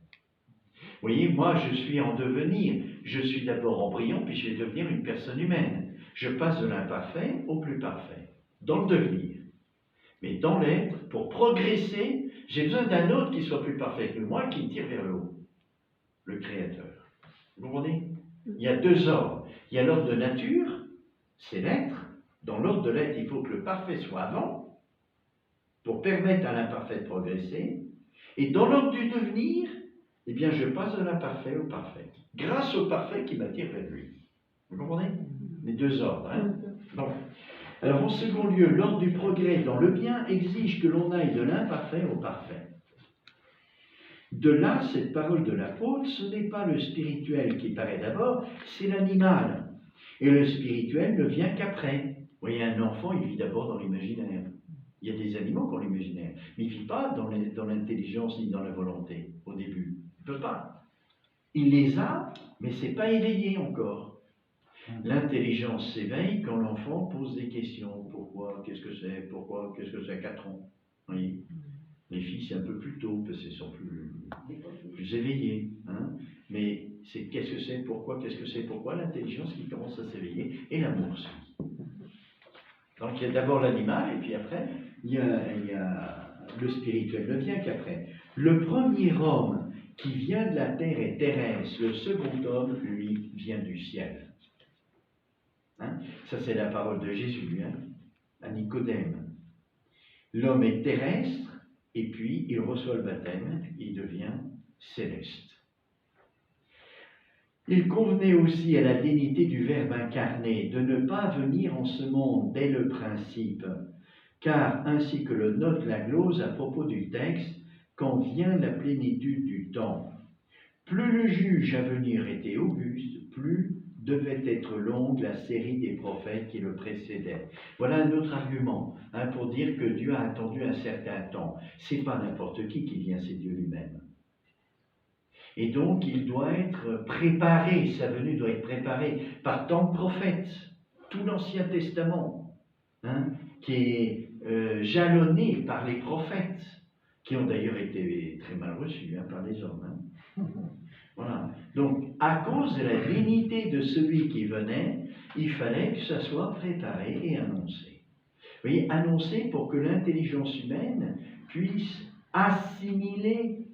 Vous voyez, moi je suis en devenir. Je suis d'abord embryon, puis je vais devenir une personne humaine. Je passe de l'imparfait au plus parfait. Dans le devenir. Mais dans l'être, pour progresser, j'ai besoin d'un autre qui soit plus parfait que moi, qui me tire vers le haut. Le Créateur. Vous comprenez? Il y a deux ordres. Il y a l'ordre de nature, c'est l'être. Dans l'ordre de l'être, il faut que le parfait soit avant, pour permettre à l'imparfait de progresser. Et dans l'ordre du devenir, eh bien, je passe de l'imparfait au parfait. Grâce au parfait qui m'attire vers lui. Vous comprenez? Les deux ordres, hein? Bon. Alors, en second lieu, l'ordre du progrès dans le bien exige que l'on aille de l'imparfait au parfait. De là, cette parole de l'apôtre, ce n'est pas le spirituel qui paraît d'abord, c'est l'animal. Et le spirituel ne vient qu'après. Vous voyez, un enfant, il vit d'abord dans l'imaginaire. Il y a des animaux qui ont l'imaginaire, mais il ne vit pas dans l'intelligence ni dans la volonté, au début. Il ne peut pas. Il les a, mais ce n'est pas éveillé encore. L'intelligence s'éveille quand l'enfant pose des questions. Pourquoi? Qu'est-ce que c'est? Pourquoi? Qu'est-ce que c'est? 4 ans. Oui. Les filles, c'est un peu plus tôt, parce qu'elles sont plus éveillées. Hein? Mais c'est qu'est-ce que c'est? Pourquoi? Qu'est-ce que c'est? Pourquoi? L'intelligence qui commence à s'éveiller, et l'amour aussi. Donc il y a d'abord l'animal, et puis après, il y a le spirituel ne vient qu'après. Le premier homme qui vient de la terre est terrestre, le second homme, lui, vient du ciel. Hein? Ça, c'est la parole de Jésus, hein, à Nicodème. L'homme est terrestre, et puis il reçoit le baptême, il devient céleste. Il convenait aussi à la dignité du Verbe incarné de ne pas venir en ce monde dès le principe, car ainsi que le note la glose à propos du texte, quand vient la plénitude du temps, plus le juge à venir était auguste, plus devait être longue la série des prophètes qui le précédaient. Voilà un autre argument, hein, pour dire que Dieu a attendu un certain temps. C'est pas n'importe qui vient, c'est Dieu lui-même. Et donc, il doit être préparé, sa venue doit être préparée par tant de prophètes. tout l'Ancien Testament, hein, qui est jalonné par les prophètes, qui ont d'ailleurs été très mal reçus hein, par les hommes. Hein. Voilà. Donc, à cause de la dignité de celui qui venait, il fallait que ça soit préparé et annoncé. Vous voyez, annoncé pour que l'intelligence humaine puisse assimiler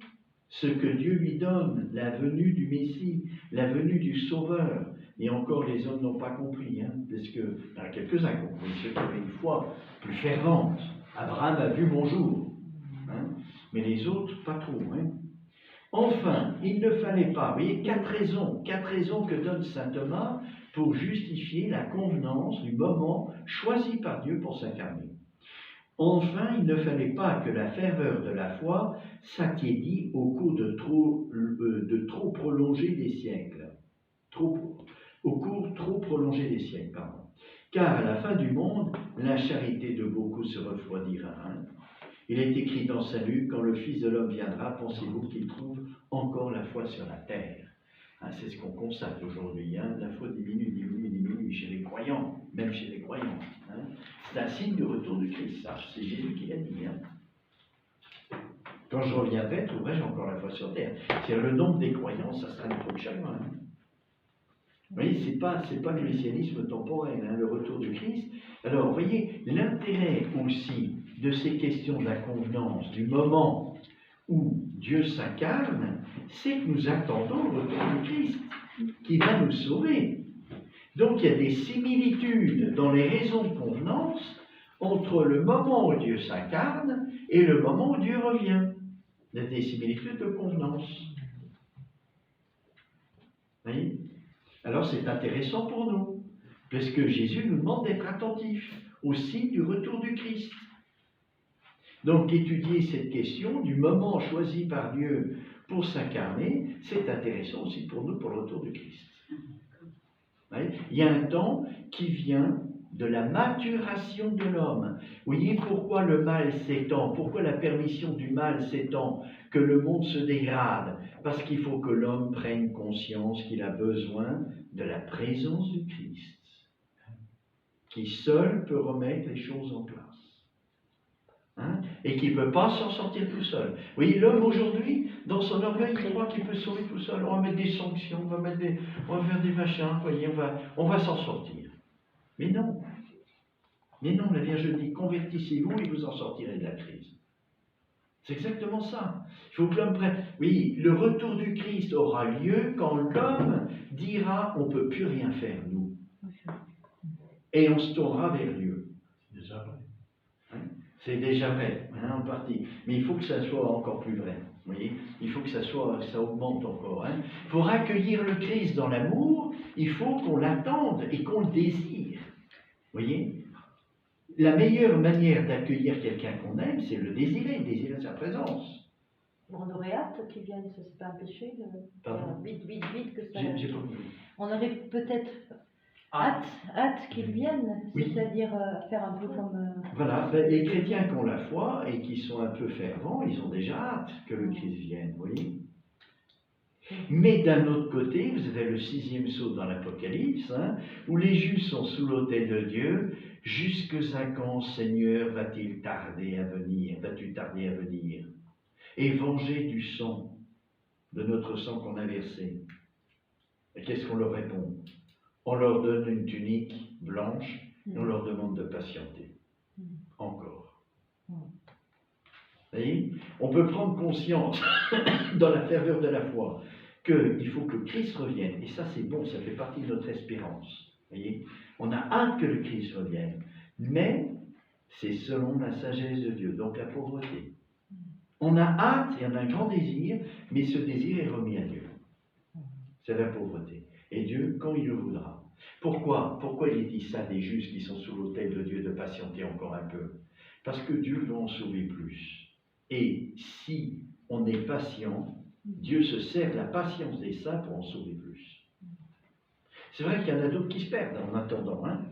ce que Dieu lui donne, la venue du Messie, la venue du Sauveur. Et encore, les hommes n'ont pas compris, hein, parce que quelques-uns ont compris, ceux qui avaient une foi plus fervente. Abraham a vu mon jour, hein, mais les autres, pas trop. Hein. Enfin, il ne fallait pas, vous voyez, quatre raisons que donne saint Thomas pour justifier la convenance du moment choisi par Dieu pour s'incarner. Enfin, il ne fallait pas que la ferveur de la foi s'attiédît au cours de trop prolonger des siècles. Au cours trop prolongé des siècles, pardon. Car à la fin du monde, la charité de beaucoup se refroidira. Hein. Il est écrit dans Saint Luc, quand le Fils de l'homme viendra, pensez-vous qu'il trouve encore la foi sur la terre? Hein, c'est ce qu'on constate aujourd'hui. Hein. La foi diminue chez les croyants, même chez les croyants. Hein. C'est un signe du retour du Christ, ça. C'est Jésus qui l'a dit. Hein. Quand je reviendrai, trouverai-je encore la foi sur terre? C'est le nombre des croyants, ça sera le de chacun. Hein. Vous voyez, c'est pas le messianisme temporel, hein, le retour du Christ. Alors, vous voyez, l'intérêt aussi de ces questions de la convenance, du moment où Dieu s'incarne, c'est que nous attendons le retour du Christ, qui va nous sauver. Donc, il y a des similitudes dans les raisons de convenance entre le moment où Dieu s'incarne et le moment où Dieu revient. Il y a des similitudes de convenance. Vous voyez? Alors c'est intéressant pour nous, parce que Jésus nous demande d'être attentifs au signe du retour du Christ. Donc étudier cette question du moment choisi par Dieu pour s'incarner, c'est intéressant aussi pour nous pour le retour du Christ. Il y a un temps qui vient de la maturation de l'homme. Vous voyez pourquoi le mal s'étend, pourquoi la permission du mal s'étend, que le monde se dégrade, parce qu'il faut que l'homme prenne conscience qu'il a besoin de la présence du Christ, qui seul peut remettre les choses en place. Hein, et qui ne peut pas s'en sortir tout seul. Vous voyez, l'homme aujourd'hui, dans son orgueil, il croit qu'il peut se sauver tout seul. On va mettre des sanctions, on va faire des machins, vous voyez, on va s'en sortir. Mais non. Mais non, la Vierge dit, convertissez-vous et vous en sortirez de la crise. C'est exactement ça. Il faut que l'homme prenne. Oui, le retour du Christ aura lieu quand l'homme dira, on ne peut plus rien faire, nous. Et on se tournera vers Dieu. C'est déjà vrai. Hein? C'est déjà vrai, hein, en partie. Mais il faut que ça soit encore plus vrai. Vous voyez, il faut que ça augmente encore. Hein. Pour accueillir le Christ dans l'amour, il faut qu'on l'attende et qu'on le désire. Vous voyez, la meilleure manière d'accueillir quelqu'un qu'on aime, c'est le désirer sa présence. On aurait hâte qu'il vienne, ça c'est pas un péché. Vite que ça. J'ai pas compris. On aurait peut-être hâte qu'il vienne, oui. C'est-à-dire faire un peu comme. Voilà, les chrétiens qui ont la foi et qui sont un peu fervents, ils ont déjà hâte que le Christ vienne, vous voyez. Mais d'un autre côté, vous avez le 6e psaume dans l'Apocalypse, hein, où les Juifs sont sous l'autel de Dieu. Jusque à quand, Seigneur, vas-tu tarder à venir et venger du sang, de notre sang qu'on a versé? Et qu'est-ce qu'on leur répond? On leur donne une tunique blanche et on leur demande de patienter. Encore. Vous voyez, on peut prendre conscience dans la ferveur de la foi qu'il faut que Christ revienne. Et ça, c'est bon, ça fait partie de notre espérance. Vous voyez, on a hâte que le Christ revienne. Mais c'est selon la sagesse de Dieu, donc la pauvreté. On a hâte et on a un grand désir, mais ce désir est remis à Dieu. C'est la pauvreté. Et Dieu, quand il le voudra. Pourquoi il dit ça des justes qui sont sous l'autel de Dieu de patienter encore un peu? Parce que Dieu veut en sauver plus. Et si on est patient, Dieu se sert de la patience des saints pour en sauver plus. C'est vrai qu'il y en a d'autres qui se perdent en attendant. Hein?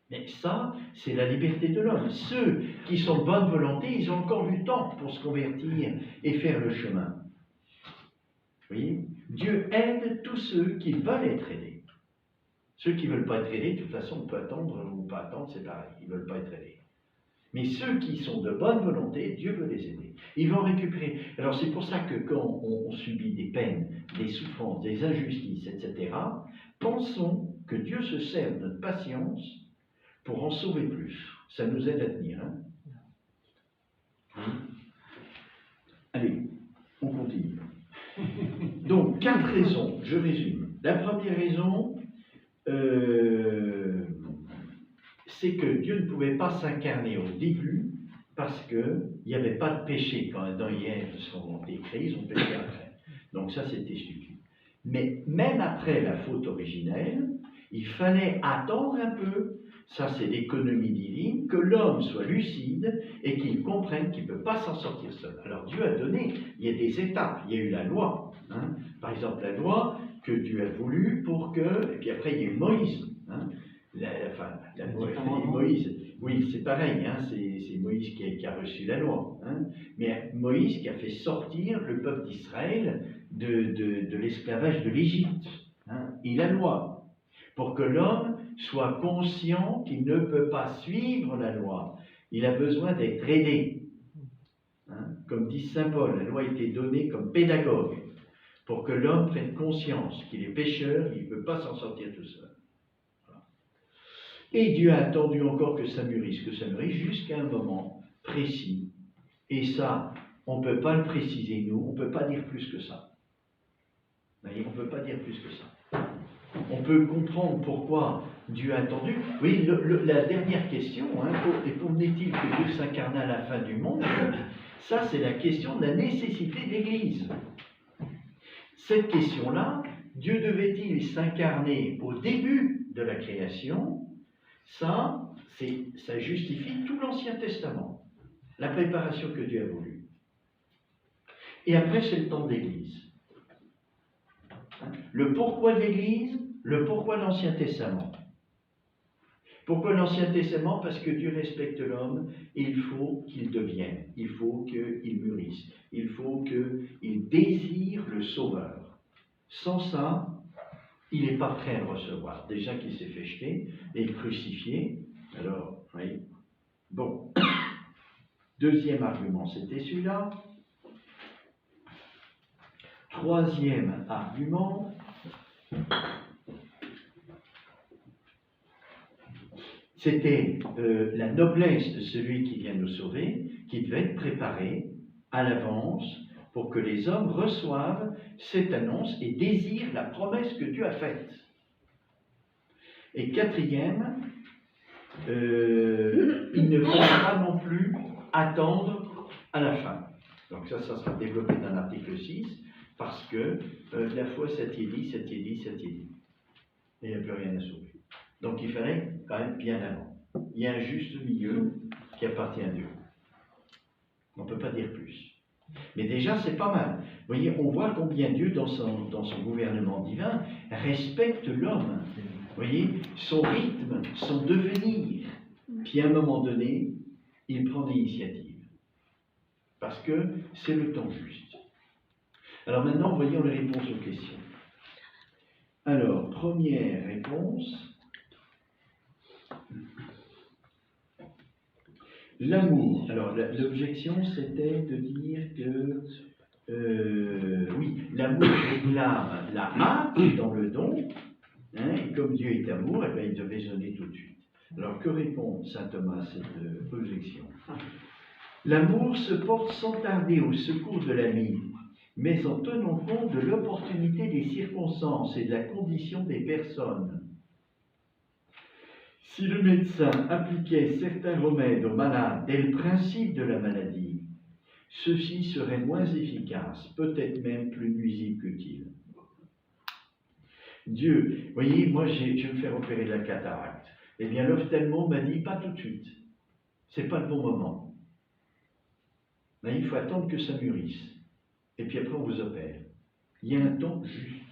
Mais ça, c'est la liberté de l'homme. Ceux qui sont de bonne volonté, ils ont encore du temps pour se convertir et faire le chemin. Vous voyez? Dieu aide tous ceux qui veulent être aidés. Ceux qui ne veulent pas être aidés, de toute façon, on peut attendre ou pas attendre, c'est pareil, ils ne veulent pas être aidés. Mais ceux qui sont de bonne volonté, Dieu veut les aider. Ils vont récupérer. Alors c'est pour ça que quand on subit des peines, des souffrances, des injustices, etc., pensons que Dieu se sert de notre patience pour en sauver plus. Ça nous aide à tenir. Allez, on continue. Donc, 4 raisons, je résume. La première raison, c'est que Dieu ne pouvait pas s'incarner au début parce qu'il n'y avait pas de péché. Quand Adam et Ève sont décrits, ils ont péché après. Donc ça, c'était stupide. Mais même après la faute originelle, il fallait attendre un peu, ça c'est l'économie divine, que l'homme soit lucide et qu'il comprenne qu'il ne peut pas s'en sortir seul. Alors Dieu a donné, il y a des étapes, il y a eu la loi. Par exemple, la loi que Dieu a voulu pour que... Et puis après, il y a eu Moïse. La loi, Moïse, oui, c'est pareil, c'est Moïse qui a reçu la loi. Mais Moïse qui a fait sortir le peuple d'Israël de l'esclavage de l'Égypte. Et la loi, pour que l'homme soit conscient qu'il ne peut pas suivre la loi. Il a besoin d'être aidé. Comme dit saint Paul, la loi a été donnée comme pédagogue pour que l'homme prenne conscience qu'il est pécheur, il ne peut pas s'en sortir tout seul. Et Dieu a attendu encore que ça mûrisse jusqu'à un moment précis. Et ça, on ne peut pas le préciser, nous, on ne peut pas dire plus que ça. On ne peut pas dire plus que ça. On peut comprendre pourquoi Dieu a attendu. Oui, la dernière question, et convenait-il que Dieu s'incarne à la fin du monde? Ça, c'est la question de la nécessité de l'Église. Cette question-là, Dieu devait-il s'incarner au début de la création? Ça justifie tout l'Ancien Testament, la préparation que Dieu a voulu. Et après, c'est le temps de l'Église. Le pourquoi de l'Église, le pourquoi de l'Ancien Testament. Pourquoi l'Ancien Testament? Parce que Dieu respecte l'homme et il faut qu'il devienne, il faut qu'il mûrisse, il faut qu'il désire le Sauveur. Sans ça, il n'est pas prêt à le recevoir. Déjà qu'il s'est fait jeter et crucifié, alors, oui. Bon. Deuxième argument, c'était celui-là. Troisième argument, c'était la noblesse de celui qui vient nous sauver, qui devait être préparé à l'avance pour que les hommes reçoivent cette annonce et désirent la promesse que Dieu a faite. Et quatrième, il ne faut pas non plus attendre à la fin. Donc ça sera développé dans l'article 6, parce que la foi, ça t'y est dit. Et il n'y a plus rien à sauver. Donc il fallait quand même bien avant. Il y a un juste milieu qui appartient à Dieu. On ne peut pas dire plus. Mais déjà, c'est pas mal. Vous voyez, on voit combien Dieu, dans son gouvernement divin, respecte l'homme. Vous voyez, son rythme, son devenir. Puis à un moment donné, il prend l'initiative. Parce que c'est le temps juste. Alors maintenant, voyons les réponses aux questions. Alors, première réponse. L'amour. Alors, l'objection, c'était de dire que, oui, l'amour réclame la hâte dans le don, et comme Dieu est amour, eh bien, il devait donner tout de suite. Alors, que répond saint Thomas à cette objection? L'amour se porte sans tarder au secours de l'ami, mais en tenant compte de l'opportunité des circonstances et de la condition des personnes. Si le médecin appliquait certains remèdes aux malades dès le principe de la maladie, ceux-ci seraient moins efficaces, peut-être même plus nuisibles qu'utiles. Dieu, vous voyez, moi je vais me faire opérer de la cataracte. Eh bien l'ophtalmo m'a dit pas tout de suite. C'est pas le bon moment. Mais il faut attendre que ça mûrisse. Et puis après on vous opère. Il y a un temps juste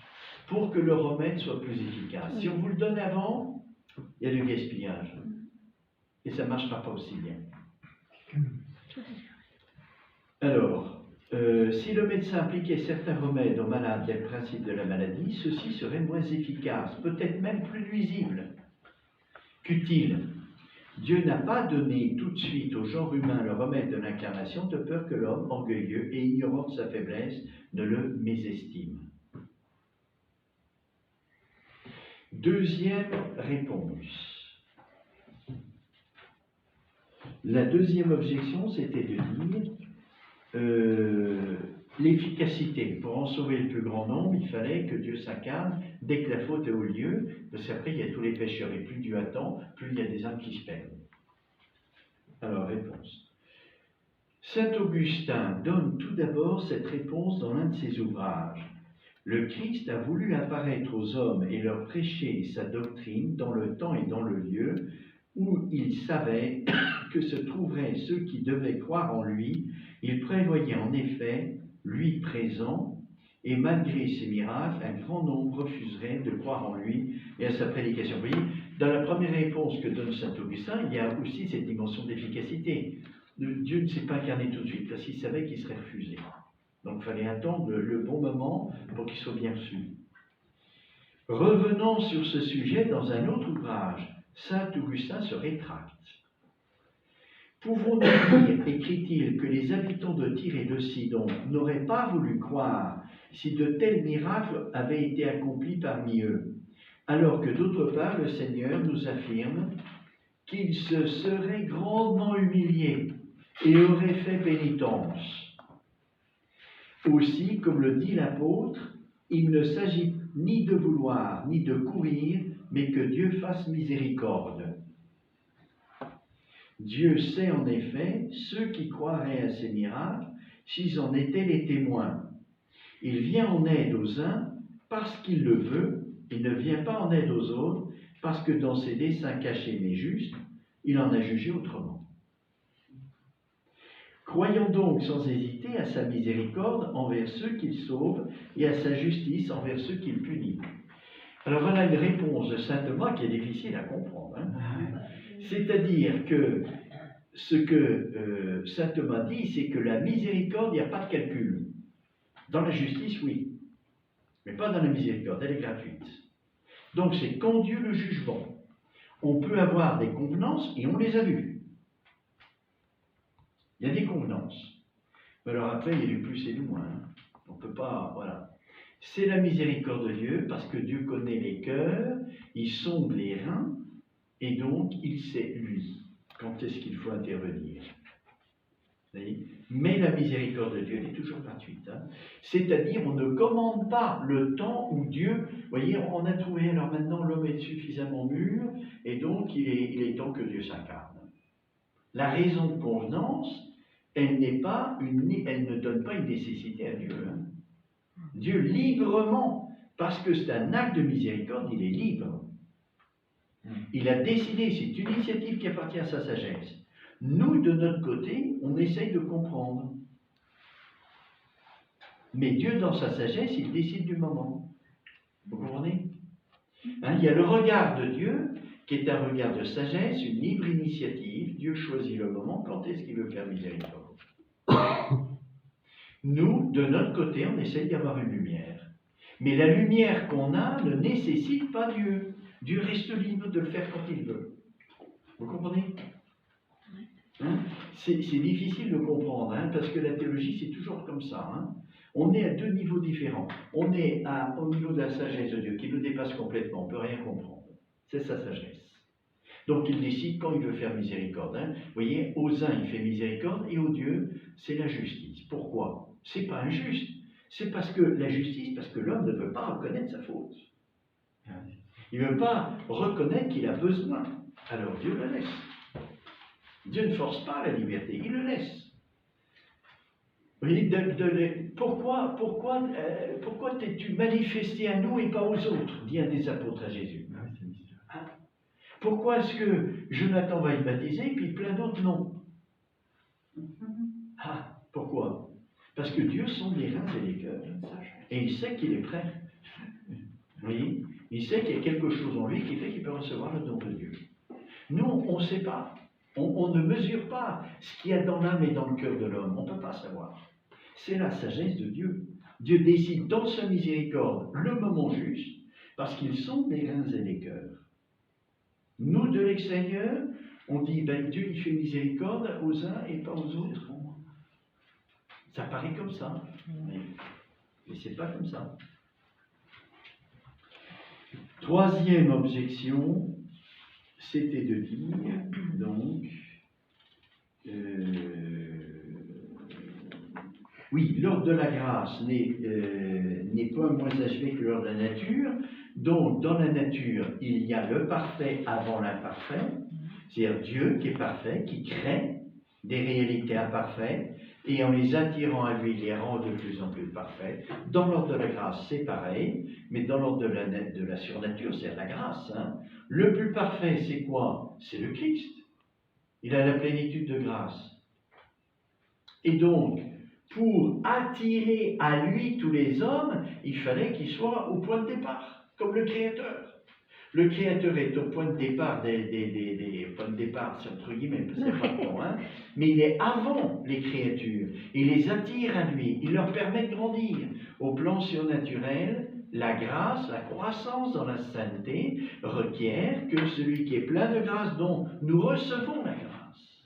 pour que le remède soit plus efficace. Si on vous le donne avant, il y a du gaspillage. Et ça ne marchera pas aussi bien. Alors, Si le médecin appliquait certains remèdes aux malades et le principe de la maladie, ceux-ci seraient moins efficaces, peut-être même plus nuisibles qu'utiles. Dieu n'a pas donné tout de suite au genre humain le remède de l'incarnation de peur que l'homme, orgueilleux et ignorant de sa faiblesse, ne le mésestime. Deuxième réponse. La deuxième objection, c'était de dire l'efficacité. Pour en sauver le plus grand nombre, il fallait que Dieu s'incarne dès que la faute est au lieu, parce qu'après il y a tous les pécheurs, et plus Dieu attend, plus il y a des âmes qui se perdent. Alors, réponse. Saint Augustin donne tout d'abord cette réponse dans l'un de ses ouvrages. Le Christ a voulu apparaître aux hommes et leur prêcher sa doctrine dans le temps et dans le lieu où il savait que se trouveraient ceux qui devaient croire en lui. Il prévoyait en effet, lui présent, et malgré ses miracles, un grand nombre refuserait de croire en lui et à sa prédication. Vous voyez, dans la première réponse que donne saint Augustin, il y a aussi cette dimension d'efficacité. Dieu ne s'est pas incarné tout de suite, parce qu'il savait qu'il serait refusé. Donc il fallait attendre le bon moment pour qu'il soit bien reçu. Revenons sur ce sujet dans un autre ouvrage. Saint Augustin se rétracte. Pouvons-nous dire, écrit-il, que les habitants de Tyr et de Sidon n'auraient pas voulu croire si de tels miracles avaient été accomplis parmi eux, alors que d'autre part le Seigneur nous affirme qu'ils se seraient grandement humiliés et auraient fait pénitence. Aussi, comme le dit l'apôtre, il ne s'agit ni de vouloir, ni de courir, mais que Dieu fasse miséricorde. Dieu sait en effet ceux qui croiraient à ces miracles s'ils en étaient les témoins. Il vient en aide aux uns parce qu'il le veut, il ne vient pas en aide aux autres parce que dans ses desseins cachés mais justes, il en a jugé autrement. Croyons donc sans hésiter à sa miséricorde envers ceux qu'il sauve et à sa justice envers ceux qu'il punit. Alors voilà une réponse de saint Thomas qui est difficile à comprendre. C'est-à-dire que ce que saint Thomas dit, c'est que la miséricorde, il n'y a pas de calcul. Dans la justice, oui, mais pas dans la miséricorde, elle est gratuite. Donc c'est quand Dieu le juge bon. On peut avoir des convenances, et on les a vues. Il y a des convenances. Mais alors après, il y a du plus et du moins. On ne peut pas, voilà. C'est la miséricorde de Dieu, parce que Dieu connaît les cœurs, il sonde les reins, et donc il sait, lui, quand est-ce qu'il faut intervenir. Vous voyez ? Mais la miséricorde de Dieu, elle est toujours gratuite. C'est-à-dire, on ne commande pas le temps où Dieu, vous voyez, on a trouvé, alors maintenant l'homme est suffisamment mûr, et donc il est temps que Dieu s'incarne. La raison de convenance, elle ne donne pas une nécessité à Dieu. Dieu librement, parce que c'est un acte de miséricorde, il est libre. Il a décidé, c'est une initiative qui appartient à sa sagesse. Nous, de notre côté, on essaye de comprendre. Mais Dieu, dans sa sagesse, il décide du moment. Vous comprenez ? Il y a le regard de Dieu, qui est un regard de sagesse, une libre initiative. Dieu choisit le moment, quand est-ce qu'il veut faire miséricorde. Nous, de notre côté, on essaye d'avoir une lumière. Mais la lumière qu'on a ne nécessite pas Dieu. Dieu reste libre de le faire quand il veut. Vous comprenez ? C'est difficile de comprendre, parce que la théologie, c'est toujours comme ça. On est à deux niveaux différents. On est au niveau de la sagesse de Dieu, qui nous dépasse complètement, on ne peut rien comprendre. C'est sa sagesse. Donc il décide quand il veut faire miséricorde. Vous voyez, aux uns, il fait miséricorde, et aux dieux, c'est la justice. Pourquoi ? C'est pas injuste. C'est parce que la justice, parce que l'homme ne veut pas reconnaître sa faute. Il ne veut pas reconnaître qu'il a besoin. Alors Dieu le laisse. Dieu ne force pas la liberté, il le laisse. Vous voyez, pourquoi t'es-tu manifesté à nous et pas aux autres, dit un des apôtres à Jésus. Pourquoi est-ce que Jonathan va être baptisé et puis plein d'autres non? Pourquoi? Parce que Dieu sonde les reins et les cœurs. Et il sait qu'il est prêt. Vous voyez? Il sait qu'il y a quelque chose en lui qui fait qu'il peut recevoir le don de Dieu. Nous, on ne sait pas. On ne mesure pas ce qu'il y a dans l'âme et dans le cœur de l'homme. On ne peut pas savoir. C'est la sagesse de Dieu. Dieu décide dans sa miséricorde le moment juste, parce qu'ils sont des reins et des cœurs. Nous, de l'extérieur, on dit, ben, Dieu il fait miséricorde aux uns et pas aux autres. Ça paraît comme ça, mais c'est pas comme ça. Troisième objection, c'était de dire, donc, oui, l'ordre de la grâce n'est pas moins achevé que l'ordre de la nature. Donc, dans la nature, il y a le parfait avant l'imparfait, c'est-à-dire Dieu qui est parfait, qui crée des réalités imparfaites, et en les attirant à lui, il les rend de plus en plus parfaits. Dans l'ordre de la grâce, c'est pareil, mais dans l'ordre de la surnature, c'est la grâce. Hein. Le plus parfait, c'est quoi? C'est le Christ. Il a la plénitude de grâce. Et donc, pour attirer à lui tous les hommes, il fallait qu'il soit au point de départ, comme le Créateur. Le Créateur est au point de départ des points de départ, c'est entre guillemets, c'est pas bon, hein, mais il est avant les créatures. Il les attire à lui, il leur permet de grandir. Au plan surnaturel, la grâce, la croissance dans la sainteté requiert que celui qui est plein de grâce, dont nous recevons la grâce,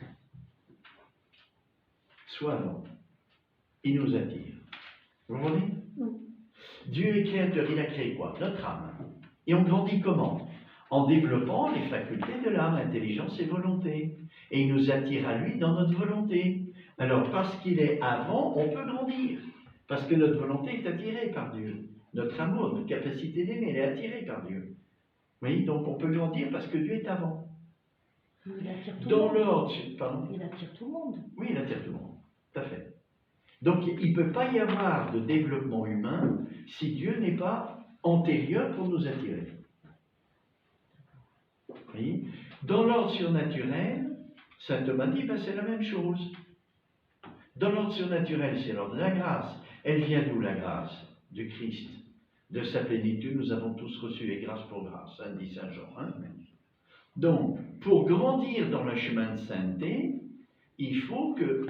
soit avant. Il nous attire. Vous voyez? Dieu est créateur, il a créé quoi? Notre âme. Et on grandit comment? En développant les facultés de l'âme, intelligence et volonté. Et il nous attire à lui dans notre volonté. Alors, parce qu'il est avant, on peut grandir. Parce que notre volonté est attirée par Dieu. Notre amour, notre capacité d'aimer, elle est attirée par Dieu. Oui, donc on peut grandir parce que Dieu est avant. Il attire tout Dans le monde. l'ordre, pardon? Il attire tout le monde. Oui, il attire tout le monde. Tout à fait. Donc, il ne peut pas y avoir de développement humain si Dieu n'est pas antérieur pour nous attirer. Oui. Dans l'ordre surnaturel, saint Thomas dit, ben, c'est la même chose. Dans l'ordre surnaturel, c'est l'ordre de la grâce. Elle vient d'où la grâce? Du Christ. De sa plénitude, nous avons tous reçu les grâces pour grâce, hein, dit saint Jean. Hein. Donc, pour grandir dans le chemin de sainteté, il faut que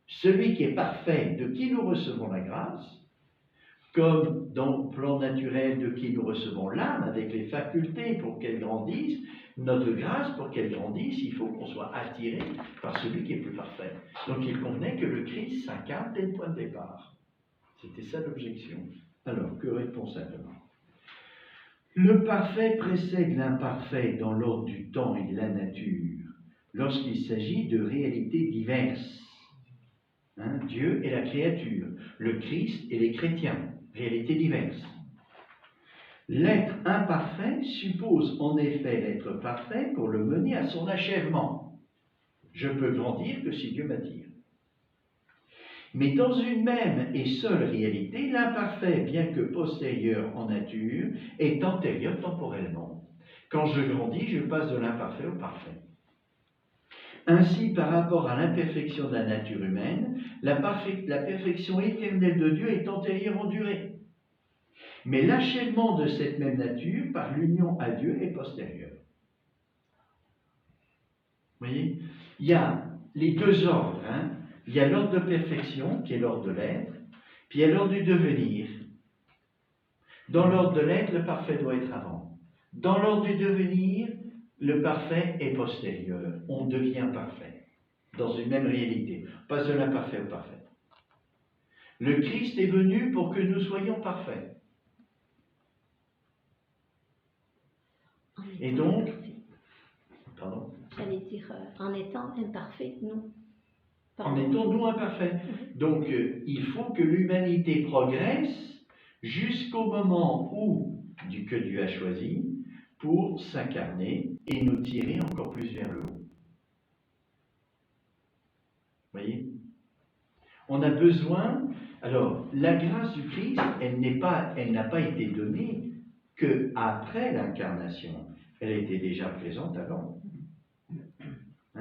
celui qui est parfait, de qui nous recevons la grâce, comme dans le plan naturel de qui nous recevons l'âme, avec les facultés pour qu'elle grandisse, notre grâce pour qu'elle grandisse, il faut qu'on soit attiré par celui qui est plus parfait. Donc il convenait que le Christ s'incarne dès le point de départ. C'était ça l'objection. Alors, que répond saint Thomas? Le parfait précède l'imparfait dans l'ordre du temps et de la nature, lorsqu'il s'agit de réalités diverses. Hein, Dieu et la créature, le Christ et les chrétiens, réalités diverses. L'être imparfait suppose en effet l'être parfait pour le mener à son achèvement. Je peux grandir que si Dieu m'attire. Mais dans une même et seule réalité, l'imparfait, bien que postérieur en nature, est antérieur temporellement. Quand je grandis, je passe de l'imparfait au parfait. Ainsi, par rapport à l'imperfection de la nature humaine, la perfection éternelle de Dieu est antérieure en durée. Mais l'achèvement de cette même nature, par l'union à Dieu, est postérieur. Vous voyez? Il y a les deux ordres. Hein? Il y a l'ordre de perfection, qui est l'ordre de l'être, puis il y a l'ordre du devenir. Dans l'ordre de l'être, le parfait doit être avant. Dans l'ordre du devenir, le parfait est postérieur. On devient parfait, dans une même réalité. On passe de l'imparfait au parfait. Le Christ est venu pour que nous soyons parfaits. Et donc, pardon? J'allais dire, en étant imparfait, non. En étant nous imparfaits. Donc, il faut que l'humanité progresse jusqu'au moment où, que Dieu a choisi, pour s'incarner et nous tirer encore plus vers le haut. Vous voyez? On a besoin. Alors, la grâce du Christ, elle n'a pas été donnée qu'après l'incarnation. Elle était déjà présente avant.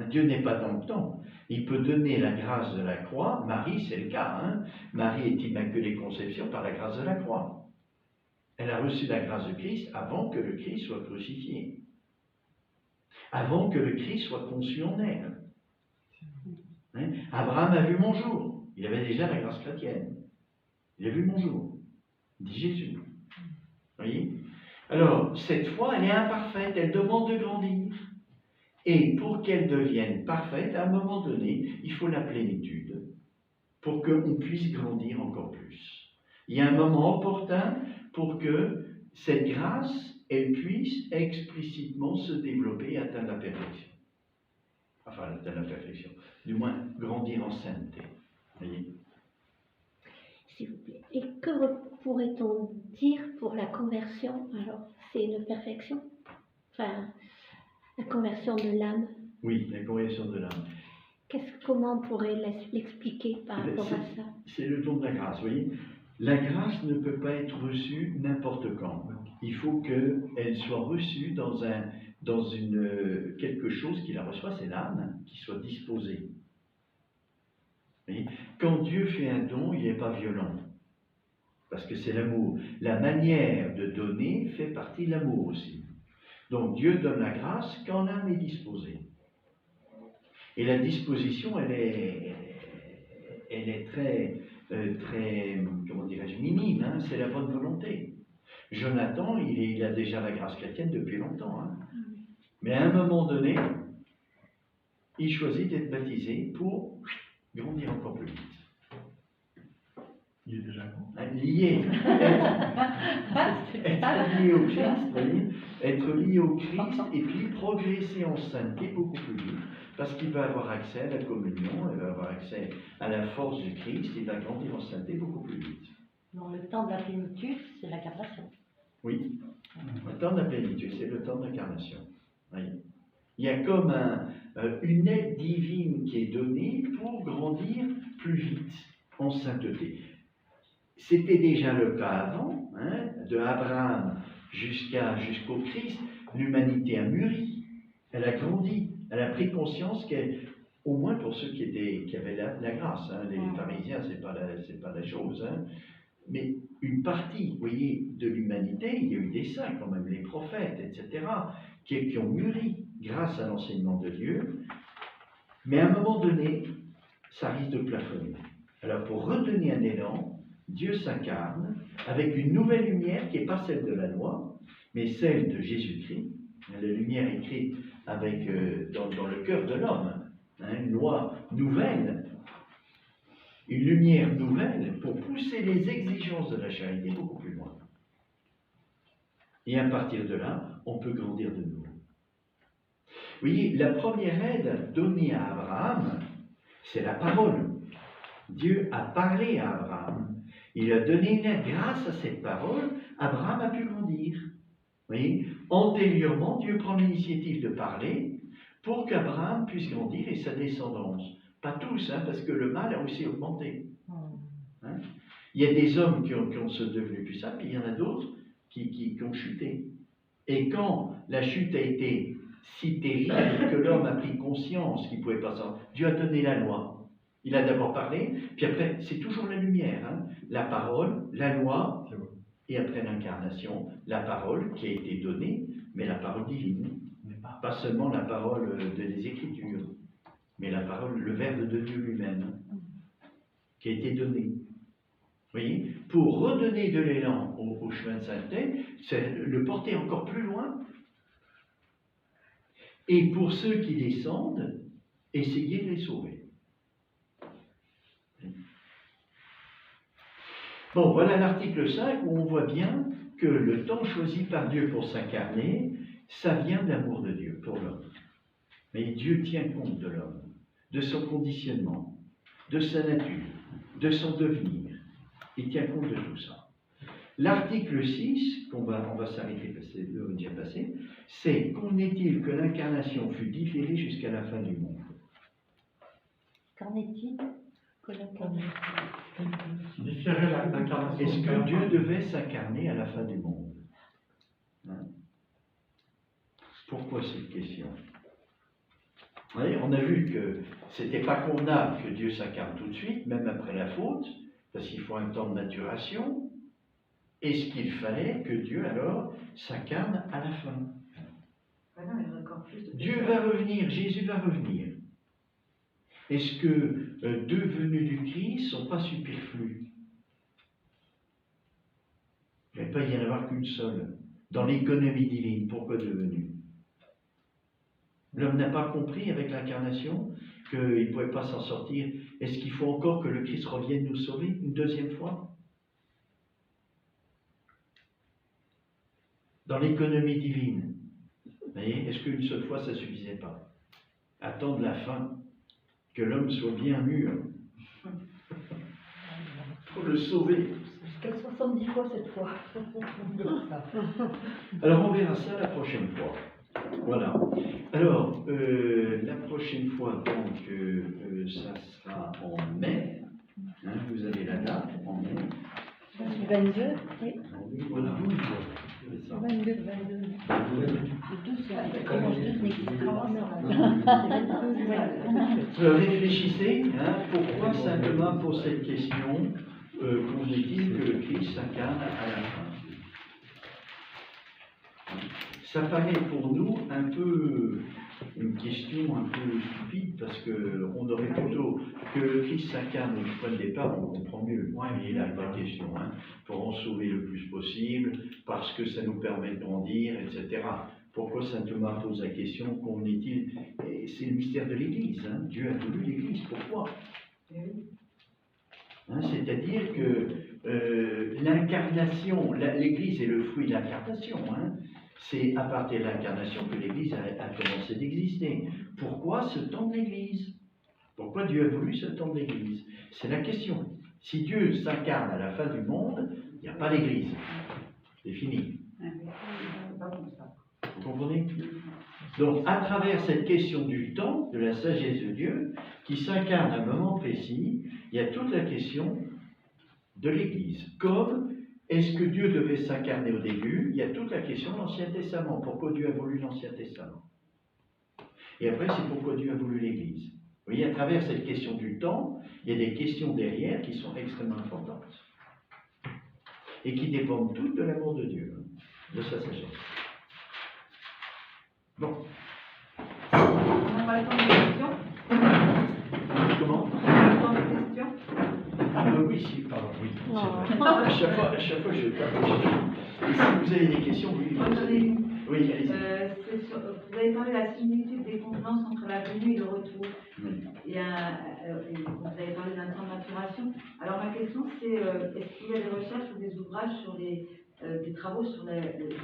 Dieu n'est pas dans le temps. Il peut donner la grâce de la croix. Marie, c'est le cas. Hein? Marie est immaculée conception par la grâce de la croix. Elle a reçu la grâce de Christ avant que le Christ soit crucifié. Avant que le Christ soit conçu en elle. Hein? Abraham a vu mon jour. Il avait déjà la grâce chrétienne. Il a vu mon jour, dit Jésus. Vous voyez? Alors, cette foi, elle est imparfaite, elle demande de grandir. Et pour qu'elle devienne parfaite, à un moment donné, il faut la plénitude pour qu'on puisse grandir encore plus. Il y a un moment opportun pour que cette grâce, elle puisse explicitement se développer et atteindre la perfection. Enfin, atteindre la perfection. Du moins, grandir en sainteté. Vous voyez? S'il vous plaît. Et que pourrait-on dire pour la conversion? Alors, c'est une perfection? Enfin, la conversion de l'âme. Oui, la conversion de l'âme. Comment on pourrait l'expliquer par rapport à ça? C'est le don de la grâce, vous voyez. La grâce ne peut pas être reçue n'importe quand. Il faut qu'elle soit reçue dans quelque chose qui la reçoit, c'est l'âme, qui soit disposée. Vous voyez. Quand Dieu fait un don, il n'est pas violent. Parce que c'est l'amour. La manière de donner fait partie de l'amour aussi. Donc Dieu donne la grâce quand l'âme est disposée. Et la disposition, elle est très, comment dirais-je, minime, hein, c'est la bonne volonté. Jonathan, il a déjà la grâce chrétienne depuis longtemps. Hein. Mais à un moment donné, il choisit d'être baptisé pour grandir encore plus vite. Il est déjà grand. Lié. Être lié au Christ, vous voyez, être lié au Christ et puis progresser en sainteté beaucoup plus vite. Parce qu'il va avoir accès à la communion, il va avoir accès à la force du Christ, il va grandir en sainteté beaucoup plus vite. Donc le temps de la plénitude, c'est l'incarnation. Oui, le temps de la plénitude, c'est le temps de l'incarnation. Oui. Il y a comme une aide divine qui est donnée pour grandir plus vite en sainteté. C'était déjà le cas avant, hein, de Abraham jusqu'au Christ, l'humanité a mûri, elle a grandi, elle a pris conscience au moins pour ceux qui avaient la grâce, hein, les pharisiens, c'est pas la chose, hein, mais une partie, vous voyez, de l'humanité, il y a eu des saints quand même, les prophètes, etc., qui ont mûri grâce à l'enseignement de Dieu, mais à un moment donné, ça risque de plafonner. Alors pour redonner un élan, Dieu s'incarne avec une nouvelle lumière qui n'est pas celle de la loi, mais celle de Jésus-Christ, la lumière écrite dans le cœur de l'homme, hein, une loi nouvelle, une lumière nouvelle pour pousser les exigences de la charité beaucoup plus loin. Et à partir de là, on peut grandir de nouveau. Vous voyez, la première aide donnée à Abraham, c'est la parole. Dieu a parlé à Abraham. Il a donné une aide. Grâce à cette parole, Abraham a pu grandir. Vous voyez, antérieurement, Dieu prend l'initiative de parler pour qu'Abraham puisse grandir et sa descendance. Pas tous, hein, parce que le mal a aussi augmenté. Hein? Il y a des hommes qui ont se devenus plus sages, mais il y en a d'autres qui ont chuté. Et quand la chute a été si terrible que l'homme a pris conscience qu'il ne pouvait pas sortir, Dieu a donné la loi. Il a d'abord parlé, puis après, c'est toujours la lumière. Hein? La parole, la loi, et après l'incarnation, la parole qui a été donnée, mais la parole divine. Pas seulement la parole des Écritures, mais la parole, le Verbe de Dieu lui-même, qui a été donné. Vous voyez, pour redonner de l'élan au chemin de sainteté, c'est le porter encore plus loin. Et pour ceux qui descendent, essayer de les sauver. Bon, voilà l'article 5 où on voit bien que le temps choisi par Dieu pour s'incarner, ça vient de l'amour de Dieu pour l'homme. Mais Dieu tient compte de l'homme, de son conditionnement, de sa nature, de son devenir. Il tient compte de tout ça. L'article 6, on va s'arrêter parce que c'est déjà passé, c'est qu'en est-il que l'incarnation fut différée jusqu'à la fin du monde? Qu'en est-il que l'incarnation? Différer l'incarnation. Est-ce que Dieu devait s'incarner à la fin du monde? Hein? Pourquoi cette question? Vous voyez, on a vu que c'était pas convenable que Dieu s'incarne tout de suite, même après la faute, parce qu'il faut un temps de maturation. Est-ce qu'il fallait que Dieu alors s'incarne à la fin? Ah non, il y a encore plus de Dieu va revenir, Jésus va revenir. Est-ce que deux venus du Christ ne sont pas superflus? Il ne va pas y en avoir qu'une seule. Dans l'économie divine, pourquoi deux venues? L'homme n'a pas compris avec l'incarnation qu'il ne pouvait pas s'en sortir. Est-ce qu'il faut encore que le Christ revienne nous sauver une deuxième fois? Dans l'économie divine, vous voyez, est-ce qu'une seule fois ça ne suffisait pas? Attendre la fin, que l'homme soit bien mûr pour le sauver. Jusqu'à 70 fois cette fois. Alors on verra ça la prochaine fois. Voilà. Alors, la prochaine fois, donc, ça sera en mai. Hein, vous avez la date en mai. 22, oui. Au 12. C'est ça. 22. Le 12, dimanche 12 n'existera pas. Réfléchissez, hein, pourquoi Saint Thomas pose cette question, convient-il que le Christ s'incarne à la fin? Ça paraît pour nous un peu une question un peu stupide, parce qu'on aurait plutôt que le Christ s'incarne au point de départ, on comprend mieux. Ouais, mais il a pas de question, hein, pour en sauver le plus possible, parce que ça nous permet de grandir, etc. Pourquoi saint Thomas pose la question, convenait-il? C'est le mystère de l'Église, hein. Dieu a voulu l'Église, pourquoi? Hein, c'est-à-dire que l'incarnation, l'Église est le fruit de l'incarnation, hein. C'est à partir de l'incarnation que l'Église a commencé d'exister. Pourquoi ce temps de l'Église? Pourquoi Dieu a voulu ce temps de l'Église? C'est la question. Si Dieu s'incarne à la fin du monde, il n'y a pas d'Église. C'est fini. Vous comprenez? Donc, à travers cette question du temps, de la sagesse de Dieu, qui s'incarne à un moment précis, il y a toute la question de l'Église. Comme est-ce que Dieu devait s'incarner au début? Il y a toute la question de l'Ancien Testament. Pourquoi Dieu a voulu l'Ancien Testament? Et après, c'est pourquoi Dieu a voulu l'Église. Vous voyez, à travers cette question du temps, il y a des questions derrière qui sont extrêmement importantes. Et qui dépendent toutes de l'amour de Dieu, de sa sagesse. Bon. On n'a pas le temps de questions. Comment? On n'a pas le temps de questions. Ah oui, si, pardon, oui, c'est vrai. À chaque fois, je tape. Et si vous avez des questions, oui. Moi, j'en ai une. Oui, allez-y. Vous avez parlé de la similitude des convenances entre la venue et le retour. Oui. Vous avez parlé d'un temps de maturation. Alors ma question c'est, est-ce qu'il y a des recherches ou des ouvrages sur des travaux sur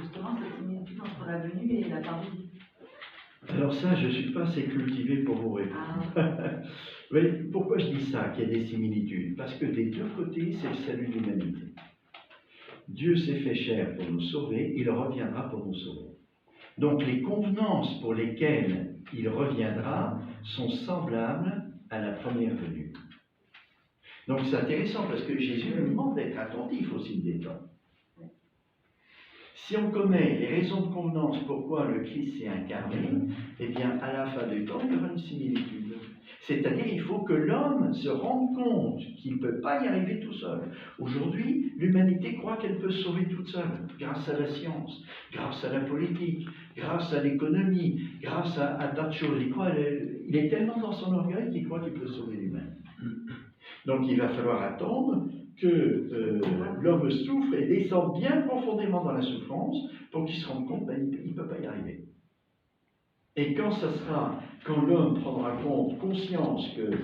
justement cette similitude entre la venue et la parousie? Alors ça, je ne suis pas assez cultivé pour vous répondre. Oui, pourquoi je dis ça, qu'il y a des similitudes? Parce que des deux côtés, c'est le salut de l'humanité. Dieu s'est fait chair pour nous sauver, il reviendra pour nous sauver. Donc les convenances pour lesquelles il reviendra sont semblables à la première venue. Donc c'est intéressant parce que Jésus nous demande d'être attentif au signe des temps. Si on connaît les raisons de convenance pourquoi le Christ s'est incarné, eh bien à la fin du temps, il y aura une similitude. C'est-à-dire il faut que l'homme se rende compte qu'il ne peut pas y arriver tout seul. Aujourd'hui, l'humanité croit qu'elle peut se sauver toute seule, grâce à la science, grâce à la politique, grâce à l'économie, grâce à tas de choses. Il est tellement dans son orgueil qu'il croit qu'il peut sauver lui-même. Donc il va falloir attendre que l'homme souffre et descende bien profondément dans la souffrance pour qu'il se rende compte qu'il ne peut pas y arriver. Et quand ça sera, quand l'homme prendra conscience qu'il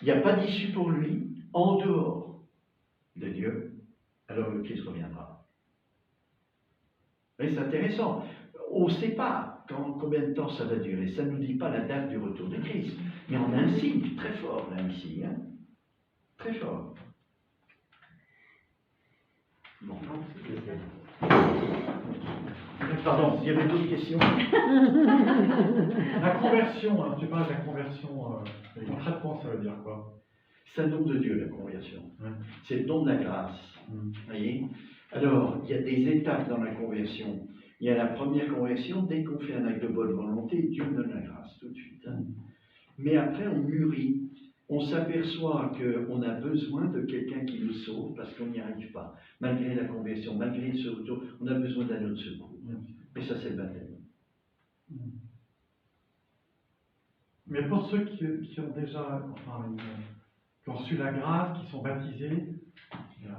n'y a pas d'issue pour lui en dehors de Dieu, alors le Christ reviendra. Mais c'est intéressant. On ne sait pas combien de temps ça va durer. Ça ne nous dit pas la date du retour de Christ. Mais on a un signe très fort là ici. Hein? Très fort. Bon. Pardon, il y avait d'autres questions? La conversion, alors tu parles de la conversion, concrètement ça veut dire quoi? C'est un don de Dieu, la conversion. C'est le don de la grâce. Vous voyez? Alors, il y a des étapes dans la conversion. Il y a la première conversion, dès qu'on fait un acte de bonne volonté, Dieu nous donne la grâce tout de suite. Hein. Mais après, on mûrit. On s'aperçoit qu'on a besoin de quelqu'un qui nous sauve parce qu'on n'y arrive pas. Malgré la conversion, malgré ce retour, on a besoin d'un autre secours. Et ça, c'est le baptême. Mais pour ceux qui ont déjà, qui ont reçu la grâce, qui sont baptisés,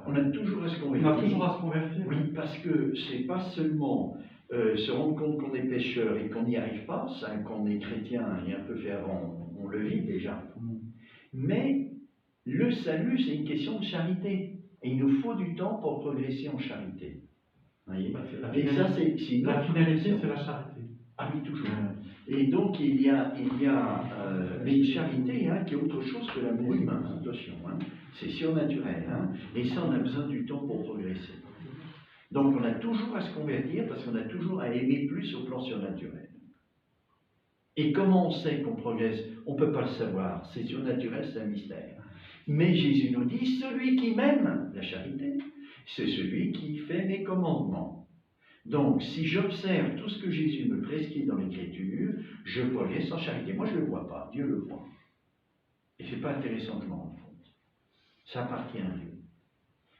On a toujours à se on convertir. a toujours à se convertir. Oui, parce que c'est pas seulement se rendre compte qu'on est pécheur et qu'on n'y arrive pas, ça, qu'on est chrétien et un peu fait avant, on le vit déjà. Mais le salut, c'est une question de charité. Et il nous faut du temps pour progresser en charité. Vous voyez? Et ça, c'est une La autre finalité, question. c'est la charité. Ah oui, toujours. Et donc, il y a mais une charité qui est autre chose que l'amour humain, attention, c'est surnaturel, et ça, on a besoin du temps pour progresser. Donc, on a toujours à se convertir parce qu'on a toujours à aimer plus au plan surnaturel. Et comment on sait qu'on progresse? On ne peut pas le savoir, c'est surnaturel, c'est un mystère. Mais Jésus nous dit, celui qui m'aime, la charité, c'est celui qui fait mes commandements. Donc, si j'observe tout ce que Jésus me prescrit dans l'Écriture, je progresse en charité. Moi, je ne le vois pas, Dieu le voit. Et ce n'est pas intéressant que je m'en rende compte. Ça appartient à Dieu.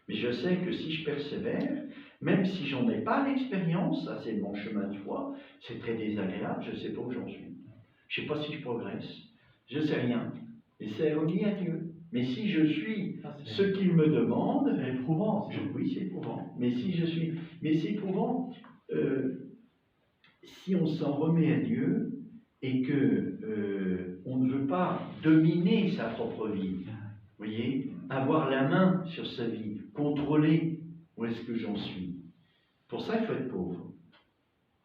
Mais je sais que si je persévère, même si j'en ai pas l'expérience, ça c'est mon chemin de foi, c'est très désagréable, je ne sais pas où j'en suis. Je ne sais pas si je progresse, je ne sais rien. Et c'est remis à Dieu. Mais si je suis ce qu'il me demande, C'est éprouvant. oui, c'est éprouvant. Mais si je suis, mais c'est éprouvant si on s'en remet à Dieu et que on ne veut pas dominer sa propre vie. Vous voyez, avoir la main sur sa vie, contrôler où est-ce que j'en suis. Pour ça, il faut être pauvre.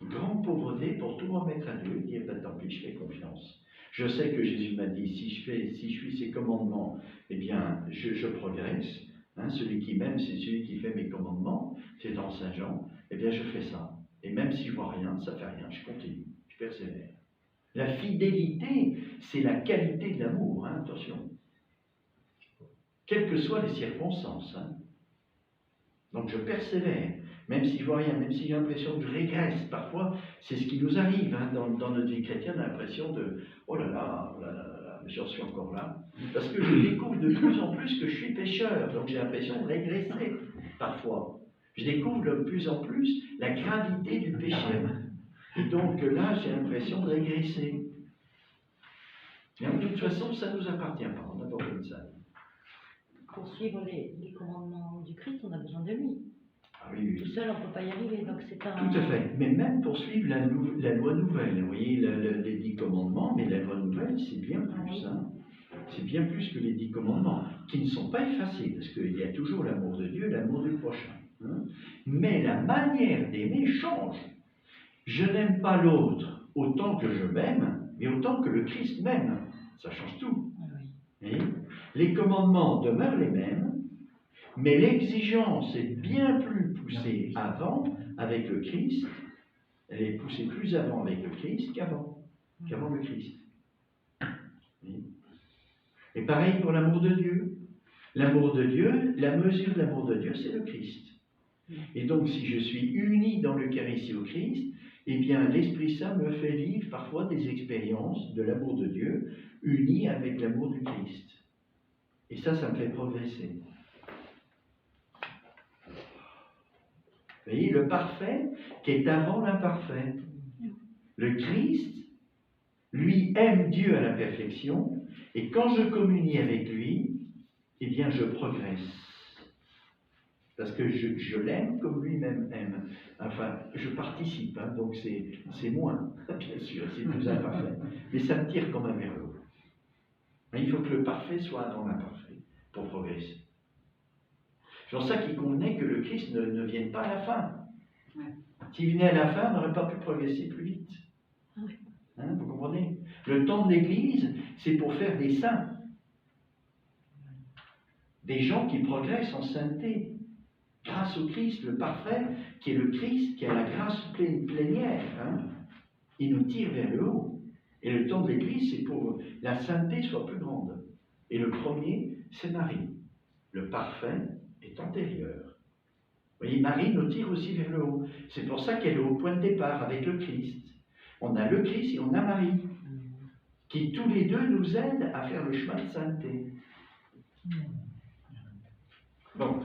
Une grande pauvreté pour tout remettre à Dieu et dire, ben, tant pis, je fais confiance. Je sais que Jésus m'a dit, si je suis ses commandements, eh bien, je progresse. Celui qui m'aime, c'est celui qui fait mes commandements. C'est dans Saint Jean. Eh bien, je fais ça. Et même si je vois rien, ça fait rien. Je continue. Je persévère. La fidélité, c'est la qualité de l'amour. Attention. Quelles que soient les circonstances. Donc, je persévère. Même si je vois rien, même si j'ai l'impression que je régresse, parfois, c'est ce qui nous arrive dans notre vie chrétienne, l'impression de « oh là là, j'en suis encore là ». Parce que je découvre de plus en plus que je suis pécheur, donc j'ai l'impression de régresser, parfois. Je découvre de plus en plus la gravité du péché. Et donc là, j'ai l'impression de régresser. Mais de toute façon, ça ne nous appartient pas, on n'a pas besoin de ça. Pour suivre les commandements du Christ, on a besoin de lui. Ah oui, oui. Tout seul, on ne peut pas y arriver, donc c'est un... Tout à fait. Mais même pour suivre la loi nouvelle, vous voyez, les 10 commandements, mais la loi nouvelle, c'est bien plus. C'est bien plus que les 10 commandements, qui ne sont pas effacés, parce qu'il y a toujours l'amour de Dieu, l'amour du prochain. Mais la manière d'aimer change. Je n'aime pas l'autre autant que je m'aime, mais autant que le Christ m'aime. Ça change tout. Oui. Et les commandements demeurent les mêmes, mais l'exigence est bien plus poussée avant avec le Christ. Elle est poussée plus avant avec le Christ qu'avant le Christ. Et pareil pour l'amour de Dieu. L'amour de Dieu, la mesure de l'amour de Dieu, c'est le Christ. Et donc, si je suis uni dans l'Eucharistie au Christ, eh bien, l'Esprit Saint me fait vivre parfois des expériences de l'amour de Dieu unies avec l'amour du Christ. Et ça me fait progresser. Vous voyez, le parfait qui est avant l'imparfait. Le Christ, lui, aime Dieu à la perfection, et quand je communie avec lui, eh bien, je progresse. Parce que je l'aime comme lui-même aime. Enfin, je participe, donc c'est moins, bien sûr, c'est plus imparfait. Mais ça me tire quand même vers le haut. Mais il faut que le parfait soit avant l'imparfait pour progresser. C'est pour ça qu'il convenait que le Christ ne vienne pas à la fin. S'il venait à la fin, on n'aurait pas pu progresser plus vite. Vous comprenez? Le temps de l'Église, c'est pour faire des saints. Des gens qui progressent en sainteté. Grâce au Christ, le parfait, qui est le Christ, qui a la grâce plénière. Il nous tire vers le haut. Et le temps de l'Église, c'est pour que la sainteté soit plus grande. Et le premier, c'est Marie. Le parfait est antérieur. Vous voyez, Marie nous tire aussi vers le haut. C'est pour ça qu'elle est au point de départ avec le Christ. On a le Christ et on a Marie, qui tous les deux nous aident à faire le chemin de sainteté. Bon.